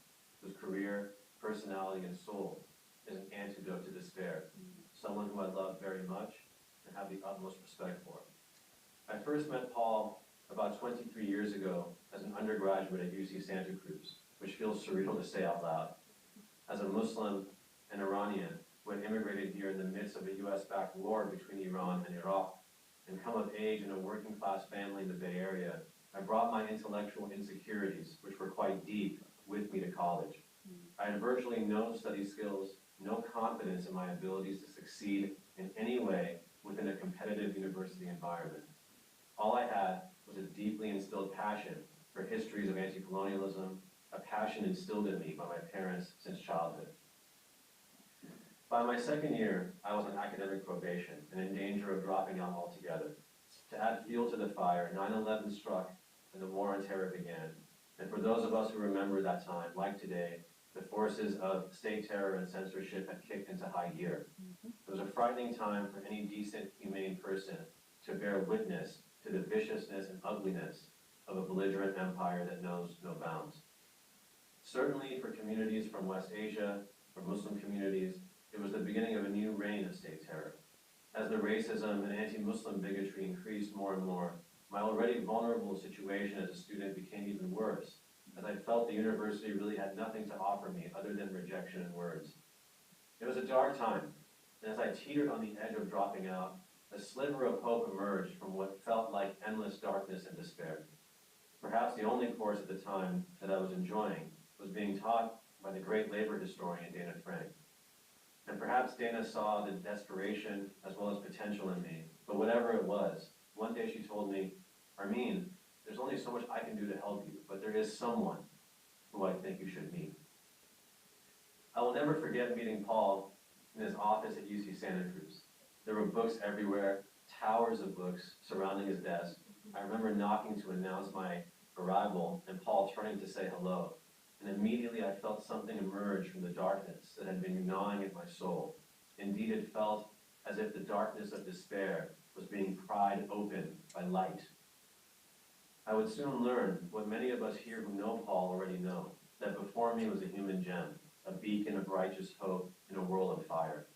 whose career, personality, and soul is an antidote to despair, someone who I love very much and have the utmost respect for. I first met Paul about 23 years ago as an undergraduate at UC Santa Cruz, which feels surreal to say out loud. As a Muslim and Iranian who had immigrated here in the midst of a US-backed war between Iran and Iraq, and come of age in a working-class family in the Bay Area, I brought my intellectual insecurities, which were quite deep, with me to college. I had virtually no study skills, no confidence in my abilities to succeed in any way within a competitive university environment. All I had was a deeply instilled passion for histories of anti-colonialism, a passion instilled in me by my parents since childhood. By my second year, I was on academic probation and in danger of dropping out altogether. To add fuel to the fire, 9/11 struck and the war on terror began. And for those of us who remember that time, like today, the forces of state terror and censorship had kicked into high gear. It was a frightening time for any decent, humane person to bear witness to the viciousness and ugliness of a belligerent empire that knows no bounds. Certainly for communities from West Asia, for Muslim communities, it was the beginning of a new reign of state terror. As the racism and anti-Muslim bigotry increased more and more, my already vulnerable situation as a student became even worse, as I felt the university really had nothing to offer me other than rejection and words. It was a dark time, and as I teetered on the edge of dropping out, a sliver of hope emerged from what felt like endless darkness and despair. Perhaps the only course at the time that I was enjoying was being taught by the great labor historian Dana Frank. And perhaps Dana saw the desperation as well as potential in me, but whatever it was, one day she told me, "Armin, there's only so much I can do to help you, but there is someone who I think you should meet." I will never forget meeting Paul in his office at UC Santa Cruz. There were books everywhere, towers of books surrounding his desk. I remember knocking to announce my arrival and Paul turning to say hello. And immediately I felt something emerge from the darkness that had been gnawing at my soul. Indeed, it felt as if the darkness of despair was being pried open by light. I would soon learn what many of us here who know Paul already know, that before me was a human gem, a beacon of righteous hope in a world of fire.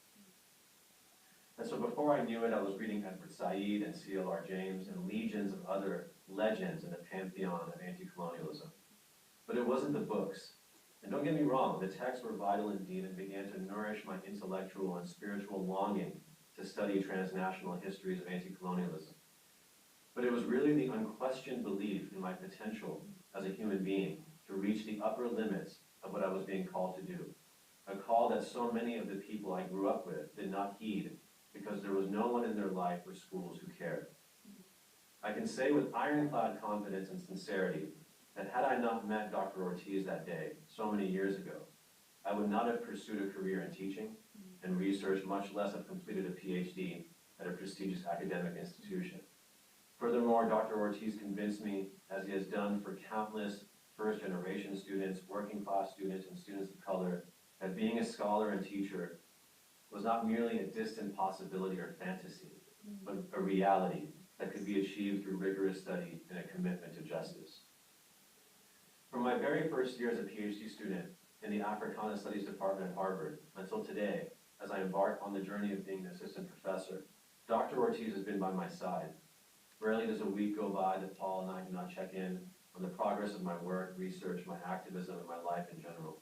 And so before I knew it, I was reading Edward Said and C.L.R. James and legions of other legends in the pantheon of anti-colonialism. But it wasn't the books. And don't get me wrong, the texts were vital indeed and began to nourish my intellectual and spiritual longing to study transnational histories of anti-colonialism. But it was really the unquestioned belief in my potential as a human being to reach the upper limits of what I was being called to do. A call that so many of the people I grew up with did not heed because there was no one in their life or schools who cared. I can say with ironclad confidence and sincerity that had I not met Dr. Ortiz that day, so many years ago, I would not have pursued a career in teaching and research, much less have completed a PhD at a prestigious academic institution. Furthermore, Dr. Ortiz convinced me, as he has done for countless first-generation students, working-class students, and students of color, that being a scholar and teacher was not merely a distant possibility or fantasy, but a reality that could be achieved through rigorous study and a commitment to justice. From my very first year as a PhD student in the Africana Studies Department at Harvard until today, as I embark on the journey of being an assistant professor, Dr. Ortiz has been by my side. Rarely does a week go by that Paul and I do not check in on the progress of my work, research, my activism, and my life in general.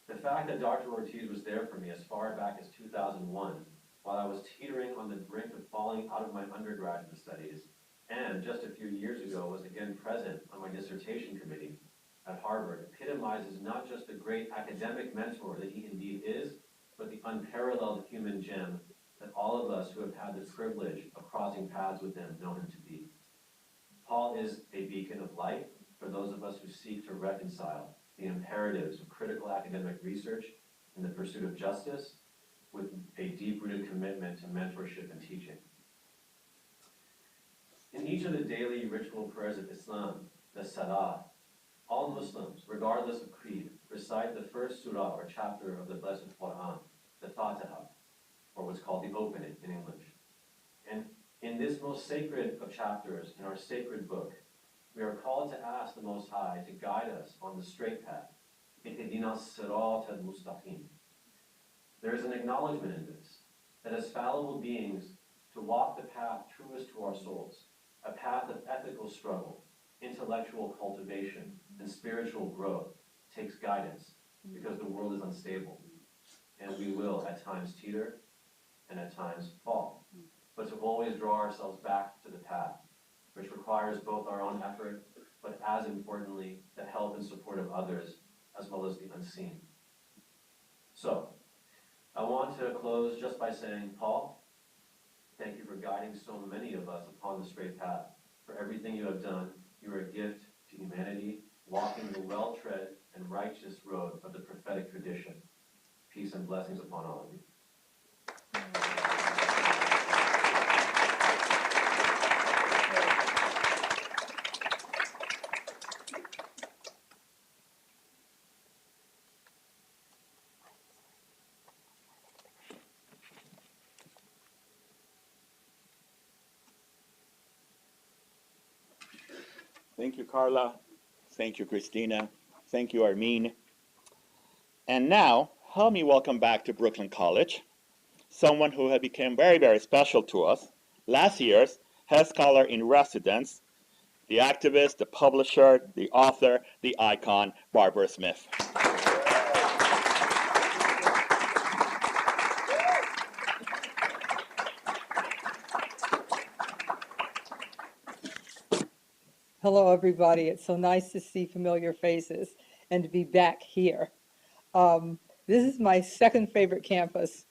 The fact that Dr. Ortiz was there for me as far back as 2001 while I was teetering on the brink of falling out of my undergraduate studies, and just a few years ago was again present on my dissertation committee at Harvard, epitomizes not just the great academic mentor that he indeed is, but the unparalleled human gem that all of us who have had the privilege of crossing paths with him know him to be. Paul is a beacon of light for those of us who seek to reconcile the imperatives of critical academic research in the pursuit of justice with a deep-rooted commitment to mentorship and teaching. In each of the daily ritual prayers of Islam, the Salah, all Muslims, regardless of creed, recite the first surah or chapter of the Blessed Quran, the Fatiha, or what's called the opening in English. And in this most sacred of chapters in our sacred book, we are called to ask the Most High to guide us on the straight path. Ihdina sirat al-mustaqim. There is an acknowledgement in this, that as fallible beings, to walk the path truest to our souls, a path of ethical struggle, intellectual cultivation, and spiritual growth takes guidance, because the world is unstable, and we will at times teeter and at times fall. But to always draw ourselves back to the path, which requires both our own effort, but as importantly, the help and support of others, as well as the unseen. So, I want to close just by saying, Paul, thank you for guiding so many of us upon the straight path. For everything you have done, you are a gift to humanity, walking the well-tread and righteous road of the prophetic tradition. Peace and blessings upon all of you. Thank you, Carla. Thank you, Christina. Thank you, Armin. And now, help me welcome back to Brooklyn College someone who had become very, very special to us, last year's Hess Scholar-in-Residence, the activist, the publisher, the author, the icon, Barbara Smith. Hello, everybody. It's so nice to see familiar faces and to be back here. This is my second favorite campus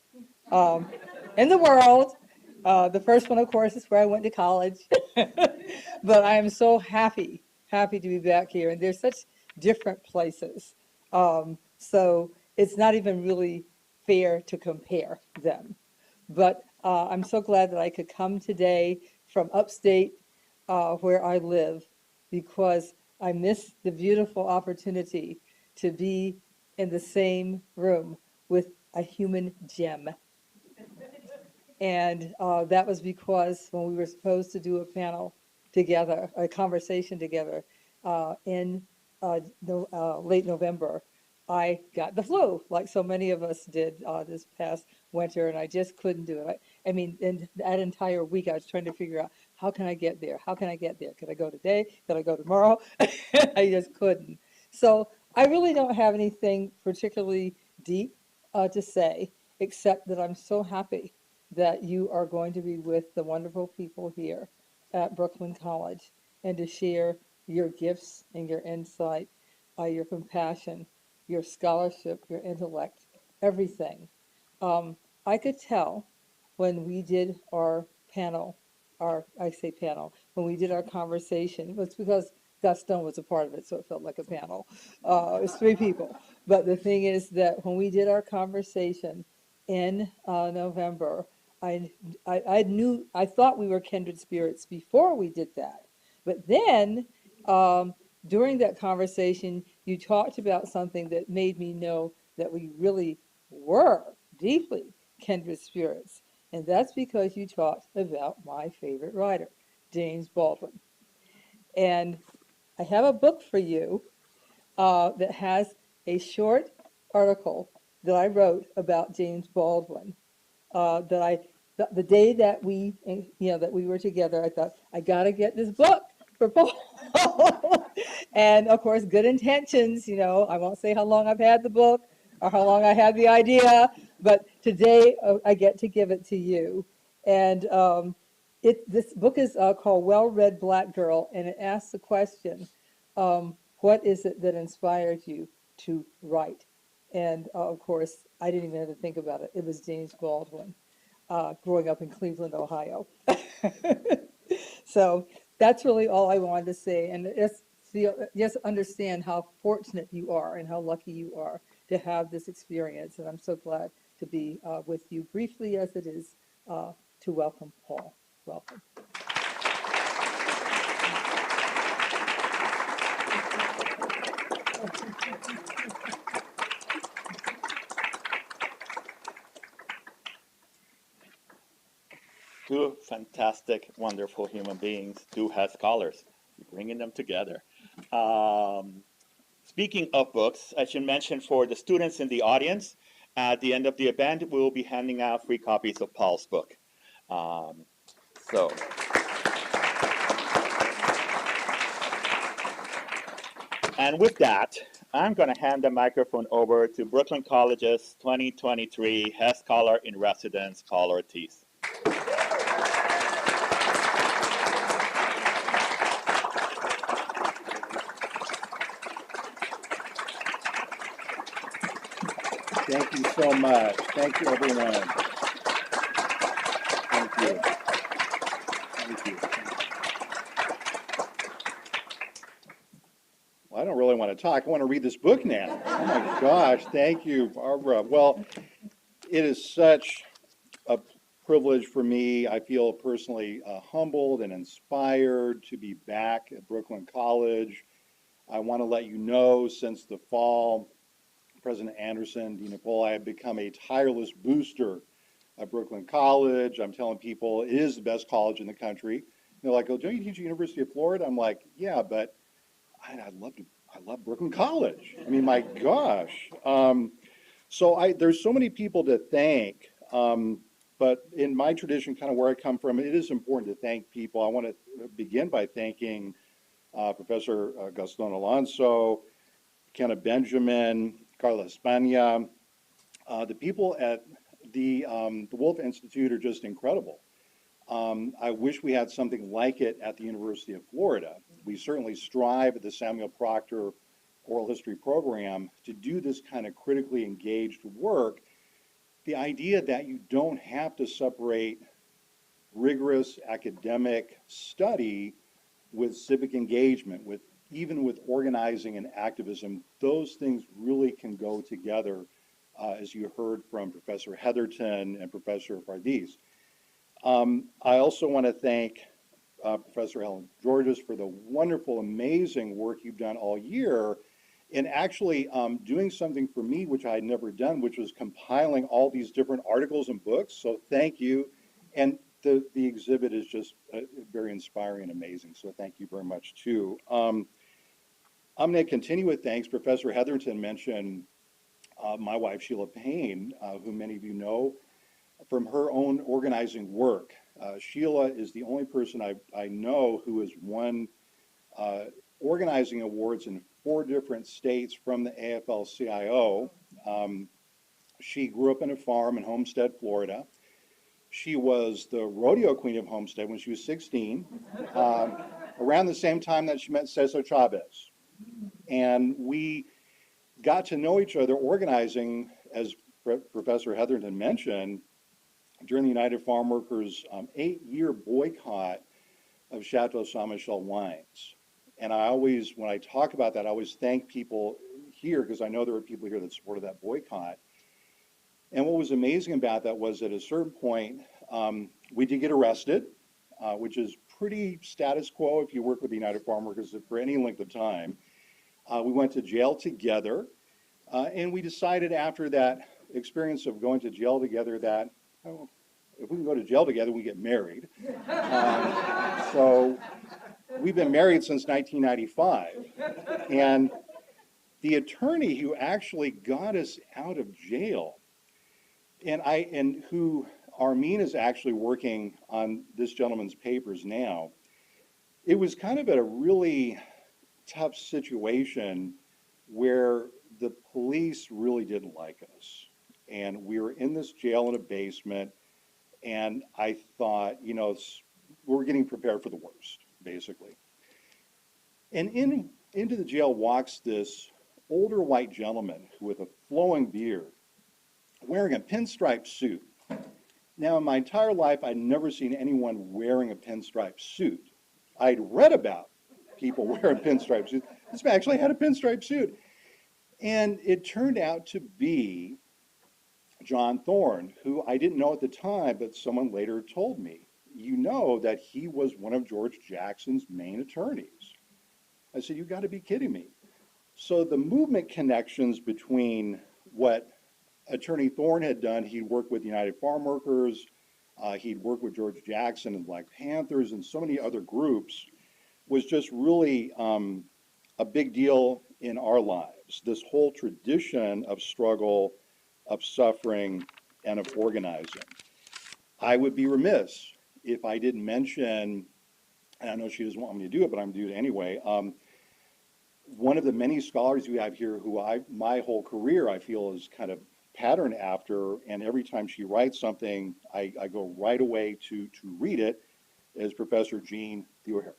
in the world. The first one, of course, is where I went to college. But I am so happy to be back here. And they're such different places. So it's not even really fair to compare them. But I'm so glad that I could come today from upstate where I live, because I missed the beautiful opportunity to be in the same room with a human gem. And that was because when we were supposed to do a panel together, a conversation together in late November, I got the flu, like so many of us did this past winter, and I just couldn't do it. I mean, in that entire week, I was trying to figure out, how can I get there? How can I get there? Could I go today? Could I go tomorrow? I just couldn't. So I really don't have anything particularly deep to say, except that I'm so happy that you are going to be with the wonderful people here at Brooklyn College and to share your gifts and your insight, your compassion, your scholarship, your intellect, everything. I could tell when we did our panel, when we did our conversation, it was because Gaston was a part of it, so it felt like a panel. It was 3 people. But the thing is that when we did our conversation in November, I thought we were kindred spirits before we did that. But then during that conversation, you talked about something that made me know that we really were deeply kindred spirits. And that's because you talked about my favorite writer, James Baldwin. And I have a book for you that has a short article that I wrote about James Baldwin. The day that we were together, I thought, I gotta get this book for Paul. And of course, good intentions, I won't say how long I've had the book or how long I had the idea, but today I get to give it to you. And this book is called Well-Read Black Girl, and it asks the question, what is it that inspired you to write? And of course, I didn't even have to think about it. It was James Baldwin, growing up in Cleveland, Ohio. So that's really all I wanted to say. And just understand how fortunate you are and how lucky you are to have this experience. And I'm so glad to be with you briefly as it is to welcome Paul. Welcome. Two fantastic, wonderful human beings, two Hess scholars, bringing them together. Speaking of books, I should mention for the students in the audience, at the end of the event, we will be handing out free copies of Paul's book. So. And with that, I'm going to hand the microphone over to Brooklyn College's 2023 Hess Scholar-in-Residence Paul Ortiz. Thank you so much. Thank you, everyone. Thank you. Thank you. Well, I don't really want to talk. I want to read this book now. Oh my gosh. Thank you, Barbara. Well, it is such a privilege for me. I feel personally humbled and inspired to be back at Brooklyn College. I want to let you know, since the fall, President Anderson, Dean Napoli, I have become a tireless booster at Brooklyn College. I'm telling people it is the best college in the country. And they're like, oh, don't you teach at the University of Florida? I'm like, yeah, but I love Brooklyn College. I mean, my gosh. There's so many people to thank, but in my tradition, kind of where I come from, it is important to thank people. I want to begin by thanking Professor Gaston Alonso, Kenna Benjamin, Carla España. The people at the Wolf Institute are just incredible. I wish we had something like it at the University of Florida. We certainly strive at the Samuel Proctor Oral History Program to do this kind of critically engaged work. The idea that you don't have to separate rigorous academic study with civic engagement, even with organizing and activism, those things really can go together, as you heard from Professor Heatherton and Professor Fardis. I also want to thank Professor Helen Georges for the wonderful, amazing work you've done all year in actually doing something for me, which I had never done, which was compiling all these different articles and books. So thank you. And the exhibit is just very inspiring and amazing. So thank you very much, too. I'm going to continue with thanks. Professor Heatherton mentioned my wife, Sheila Payne, who many of you know from her own organizing work. Sheila is the only person I know who has won organizing awards in 4 different states from the AFL-CIO. She grew up in a farm in Homestead, Florida. She was the rodeo queen of Homestead when she was 16, around the same time that she met Cesar Chavez. And we got to know each other organizing, as Professor Heatherton mentioned, during the United Farm Workers' 8-year boycott of Chateau Saint Michel wines. And I always, when I talk about that, I always thank people here, because I know there are people here that supported that boycott. And what was amazing about that was at a certain point, we did get arrested, which is pretty status quo if you work with the United Farm Workers for any length of time. We went to jail together, and we decided after that experience of going to jail together that, oh, if we can go to jail together, we get married. So we've been married since 1995. And the attorney who actually got us out of jail, and who Armin is actually working on this gentleman's papers now, it was kind of at a really tough situation where the police really didn't like us. And we were in this jail in a basement, and I thought, you know, we're getting prepared for the worst, basically. And into the jail walks this older white gentleman with a flowing beard, wearing a pinstripe suit. Now, in my entire life, I'd never seen anyone wearing a pinstripe suit. I'd read about people wearing pinstripe suits. This man actually had a pinstripe suit. And it turned out to be John Thorne, who I didn't know at the time, but someone later told me. You know that he was one of George Jackson's main attorneys. I said, you got to be kidding me. So the movement connections between what Attorney Thorne had done, he'd worked with United Farm Workers, he'd worked with George Jackson and Black Panthers and so many other groups, was just really a big deal in our lives. This whole tradition of struggle, of suffering, and of organizing. I would be remiss if I didn't mention, and I know she doesn't want me to do it, but I'm going to do it anyway. One of the many scholars we have here who my whole career I feel is kind of patterned after, and every time she writes something, I go right away to read it, is Professor Jean Theoharis.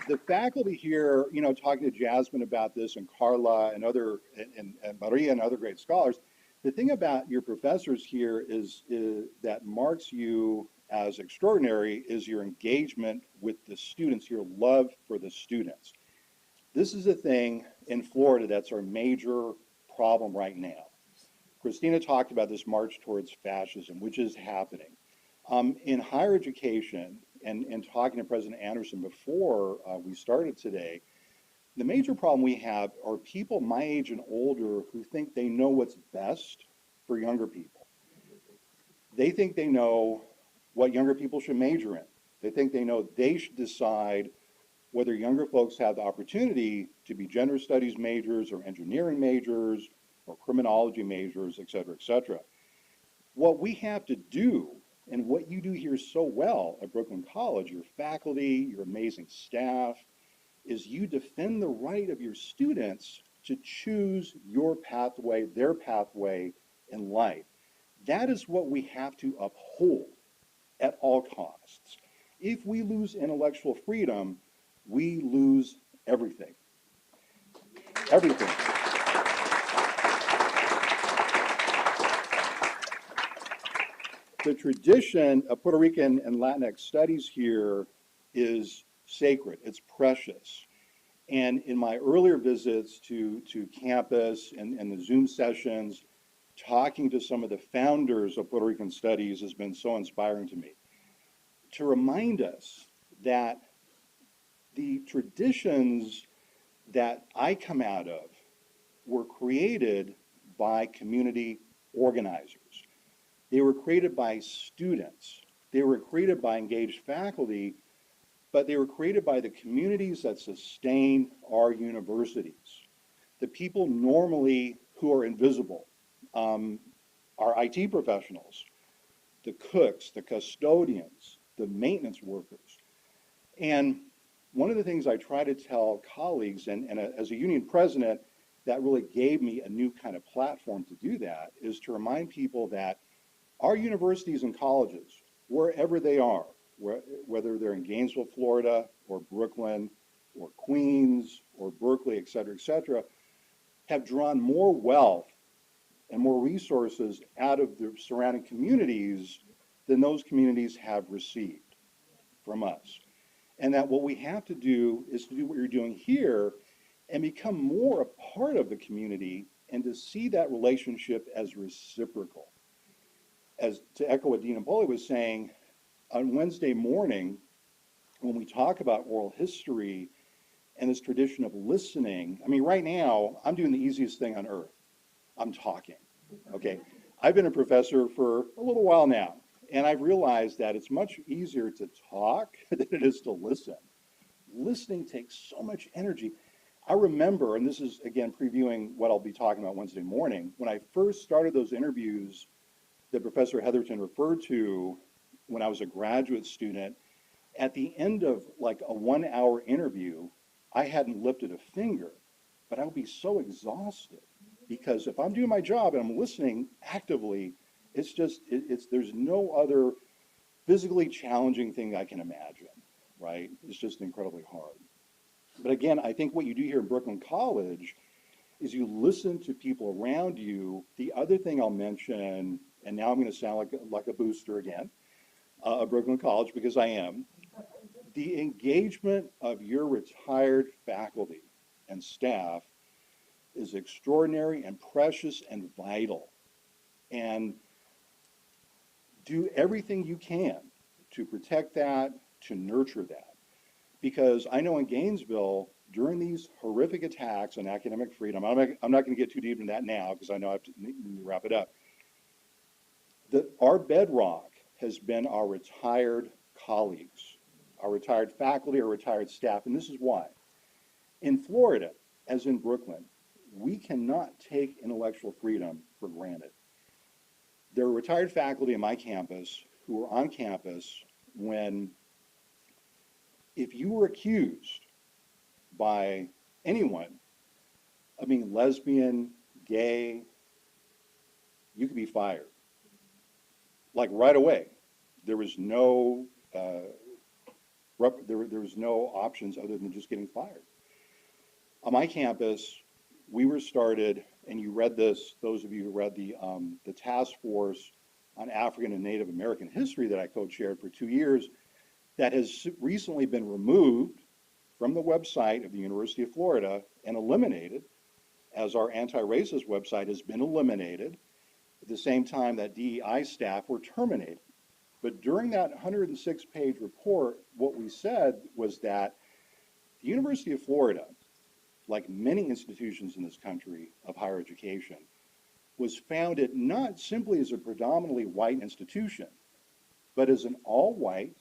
The faculty here, you know, talking to Jasmine about this and Carla and Maria and other great scholars, the thing about your professors here is that marks you as extraordinary is your engagement with the students, your love for the students. This is a thing in Florida that's our major problem right now. Christina talked about this march towards fascism, which is happening. In higher education, and talking to President Anderson before we started today, the major problem we have are people my age and older who think they know what's best for younger people. They think they know what younger people should major in. They think they know they should decide whether younger folks have the opportunity to be gender studies majors or engineering majors or criminology majors, et cetera, et cetera. What we have to do, and what you do here so well at Brooklyn College, your faculty, your amazing staff, is you defend the right of your students to choose your pathway, their pathway in life. That is what we have to uphold at all costs. If we lose intellectual freedom, we lose everything. Everything. The tradition of Puerto Rican and Latinx studies here is sacred, it's precious. And in my earlier visits to campus and the Zoom sessions, talking to some of the founders of Puerto Rican studies has been so inspiring to me. To remind us that the traditions that I come out of were created by community organizers. They were created by students. They were created by engaged faculty, but they were created by the communities that sustain our universities. The people normally who are invisible, our IT professionals, the cooks, the custodians, the maintenance workers. And one of the things I try to tell colleagues, and as a union president, that really gave me a new kind of platform to do that, is to remind people that our universities and colleges, wherever they are, whether they're in Gainesville, Florida, or Brooklyn, or Queens, or Berkeley, et cetera, have drawn more wealth and more resources out of the surrounding communities than those communities have received from us. And that what we have to do is to do what you're doing here and become more a part of the community and to see that relationship as reciprocal. As to echo what Dean Napoli was saying, on Wednesday morning, when we talk about oral history and this tradition of listening, I mean, right now, I'm doing the easiest thing on earth. I'm talking, okay? I've been a professor for a little while now, and I've realized that it's much easier to talk than it is to listen. Listening takes so much energy. I remember, and this is, again, previewing what I'll be talking about Wednesday morning, when I first started those interviews that Professor Heatherton referred to when I was a graduate student, At the end of like a 1 hour interview, I hadn't lifted a finger, but I would be so exhausted because if I'm doing my job and I'm listening actively, it's just, there's no other physically challenging thing I can imagine, right? It's just incredibly hard. But again, I think what you do here in Brooklyn College is you listen to people around you. The other thing I'll mention, and now I'm going to sound like a booster again, of Brooklyn College, because I am, the engagement of your retired faculty and staff is extraordinary and precious and vital. And do everything you can to protect that, to nurture that. Because I know in Gainesville, during these horrific attacks on academic freedom, I'm not going to get too deep into that now because I know I have to wrap it up. Our bedrock has been our retired colleagues, our retired faculty, our retired staff, and this is why. In Florida, as in Brooklyn, we cannot take intellectual freedom for granted. There are retired faculty on my campus who were on campus when, if you were accused by anyone of being lesbian, gay, you could be fired. Like right away. There was no there was no options other than just getting fired. On my campus, we were started, and you read this, those of you who read the task force on African and Native American history that I co-chaired for 2 years, that has recently been removed from the website of the University of Florida and eliminated, as our anti-racist website has been eliminated, at the same time that DEI staff were terminated. But during that 106-page report, what we said was that the University of Florida, like many institutions in this country of higher education, was founded not simply as a predominantly white institution, but as an all-white,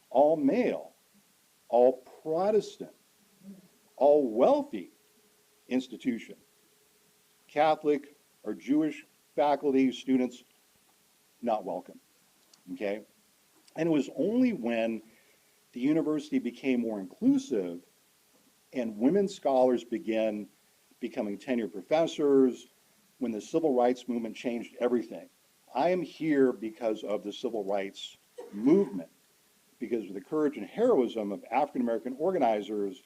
all-male, all Protestant, all wealthy institution. Catholic or Jewish faculty, students, not welcome, okay? And it was only when the university became more inclusive and women scholars began becoming tenured professors, when the civil rights movement changed everything. I am here because of the civil rights movement, because of the courage and heroism of African American organizers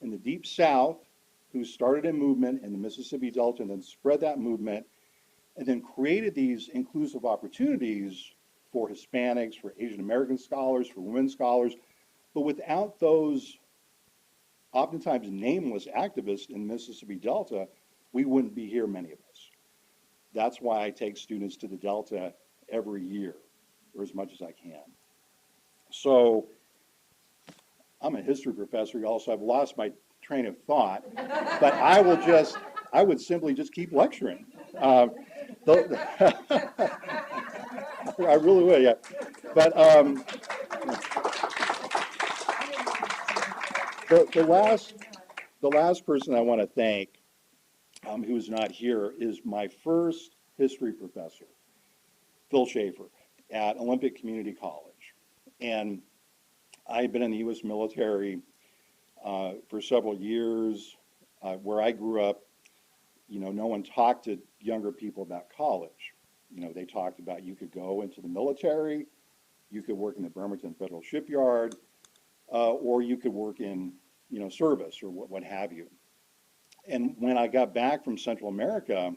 in the Deep South who started a movement in the Mississippi Delta and then spread that movement and then created these inclusive opportunities for Hispanics, for Asian American scholars, for women scholars. But without those oftentimes nameless activists in the Mississippi Delta, we wouldn't be here, many of us. That's why I take students to the Delta every year, or as much as I can. So I'm a history professor also. I've lost my train of thought, but I would simply just keep lecturing. I really would, yeah. But the last person I want to thank, who is not here, is my first history professor, Phil Schaefer, at Olympic Community College. And I've been in the U.S. military for several years. Where I grew up, you know, no one talked to younger people about college. You know, they talked about you could go into the military, you could work in the Bremerton Federal Shipyard, or you could work in, you know, service or what have you. And when I got back from Central America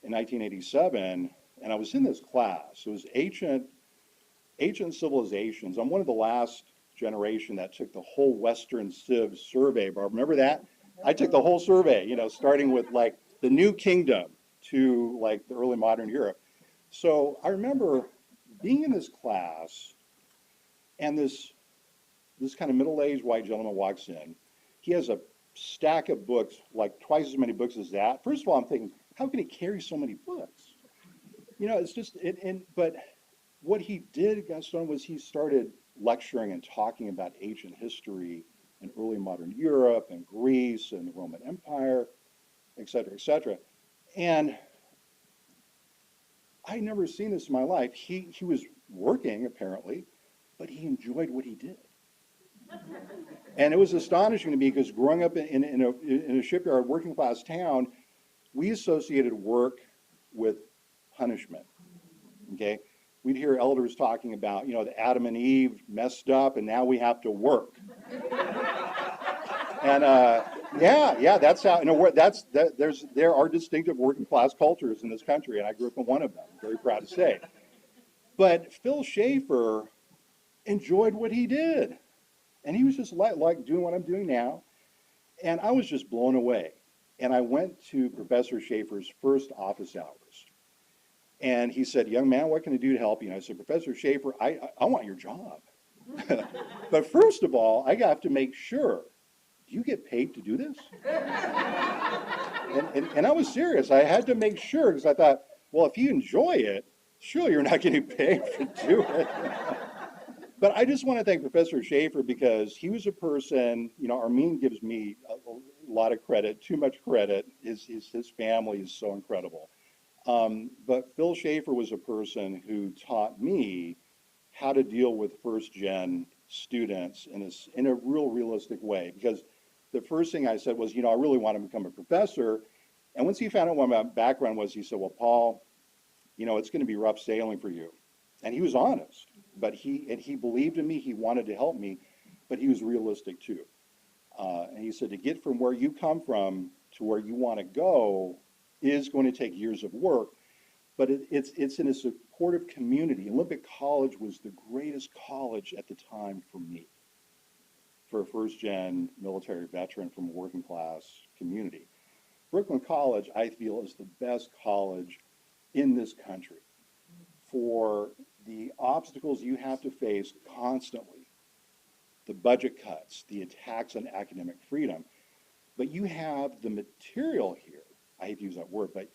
in 1987, and I was in this class, it was ancient civilizations. I'm one of the last generation that took the whole Western Civ survey, Barb. Remember that? I took the whole survey, you know, starting with like the New Kingdom to like the early modern Europe. So I remember being in this class, and this kind of middle-aged white gentleman walks in. He has a stack of books, like twice as many books as that. First of all, I'm thinking, how can he carry so many books? You know, it's just, but what he did, Gaston, was he started lecturing and talking about ancient history in early modern Europe and Greece and the Roman Empire, et cetera, et cetera. And I'd never seen this in my life. He was working, apparently, but he enjoyed what he did. And it was astonishing to me because growing up in a shipyard, working class town, we associated work with punishment, okay? We'd hear elders talking about, you know, the Adam and Eve messed up and now we have to work. And yeah, that's how, you know, there are distinctive working class cultures in this country, and I grew up in one of them, I'm very proud to say. But Phil Schaefer enjoyed what he did. And he was just like doing what I'm doing now. And I was just blown away. And I went to Professor Schaefer's first office hours. And he said, young man, what can I do to help you? And I said, Professor Schaefer, I want your job. But first of all, I have to make sure, do you get paid to do this? And I was serious. I had to make sure because I thought, well, if you enjoy it, surely you're not getting paid for doing it. But I just want to thank Professor Schaefer because he was a person, you know, Armin gives me a lot of credit, too much credit. His family is so incredible. But Phil Schaefer was a person who taught me how to deal with first-gen students in a real realistic way. Because the first thing I said was, you know, I really want to become a professor. And once he found out what my background was, he said, well, Paul, you know, it's going to be rough sailing for you. And he was honest. But he believed in me, he wanted to help me, but he was realistic too. And he said to get from where you come from to where you want to go is going to take years of work, but it's in a supportive community. Olympic College was the greatest college at the time for me, for a first-gen military veteran from a working class community. Brooklyn College, I feel, is the best college in this country for the obstacles you have to face constantly, the budget cuts, the attacks on academic freedom. But you have the material here, I hate to use that word, but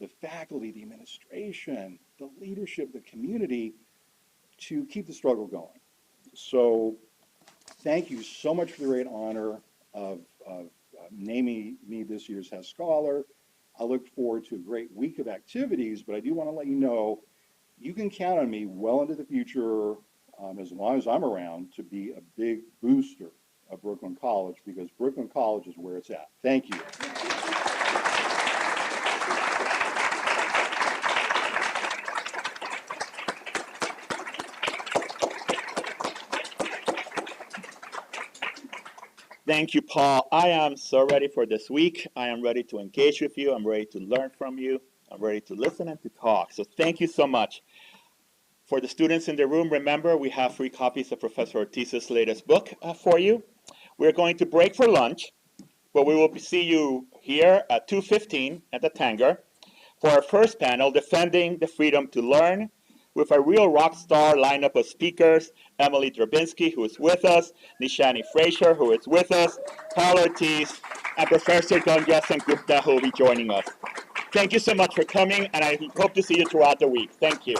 the faculty, the administration, the leadership, the community to keep the struggle going. So thank you so much for the great honor of naming me this year's Hess Scholar. I look forward to a great week of activities, but I do want to let you know you can count on me well into the future, as long as I'm around, to be a big booster of Brooklyn College, because Brooklyn College is where it's at. Thank you. Thank you, Paul. I am so ready for this week. I am ready to engage with you. I'm ready to learn from you. I'm ready to listen and to talk. So thank you so much. For the students in the room, remember we have free copies of Professor Ortiz's latest book for you. We're going to break for lunch, but we will see you here at 2:15 at the Tanger for our first panel, Defending the Freedom to Learn, with a real rock star lineup of speakers, Emily Drabinsky, who is with us, Nishani Frazier, who is with us, Paul Ortiz, and Professor Gunjasan Gupta, who will be joining us. Thank you so much for coming, and I hope to see you throughout the week. Thank you.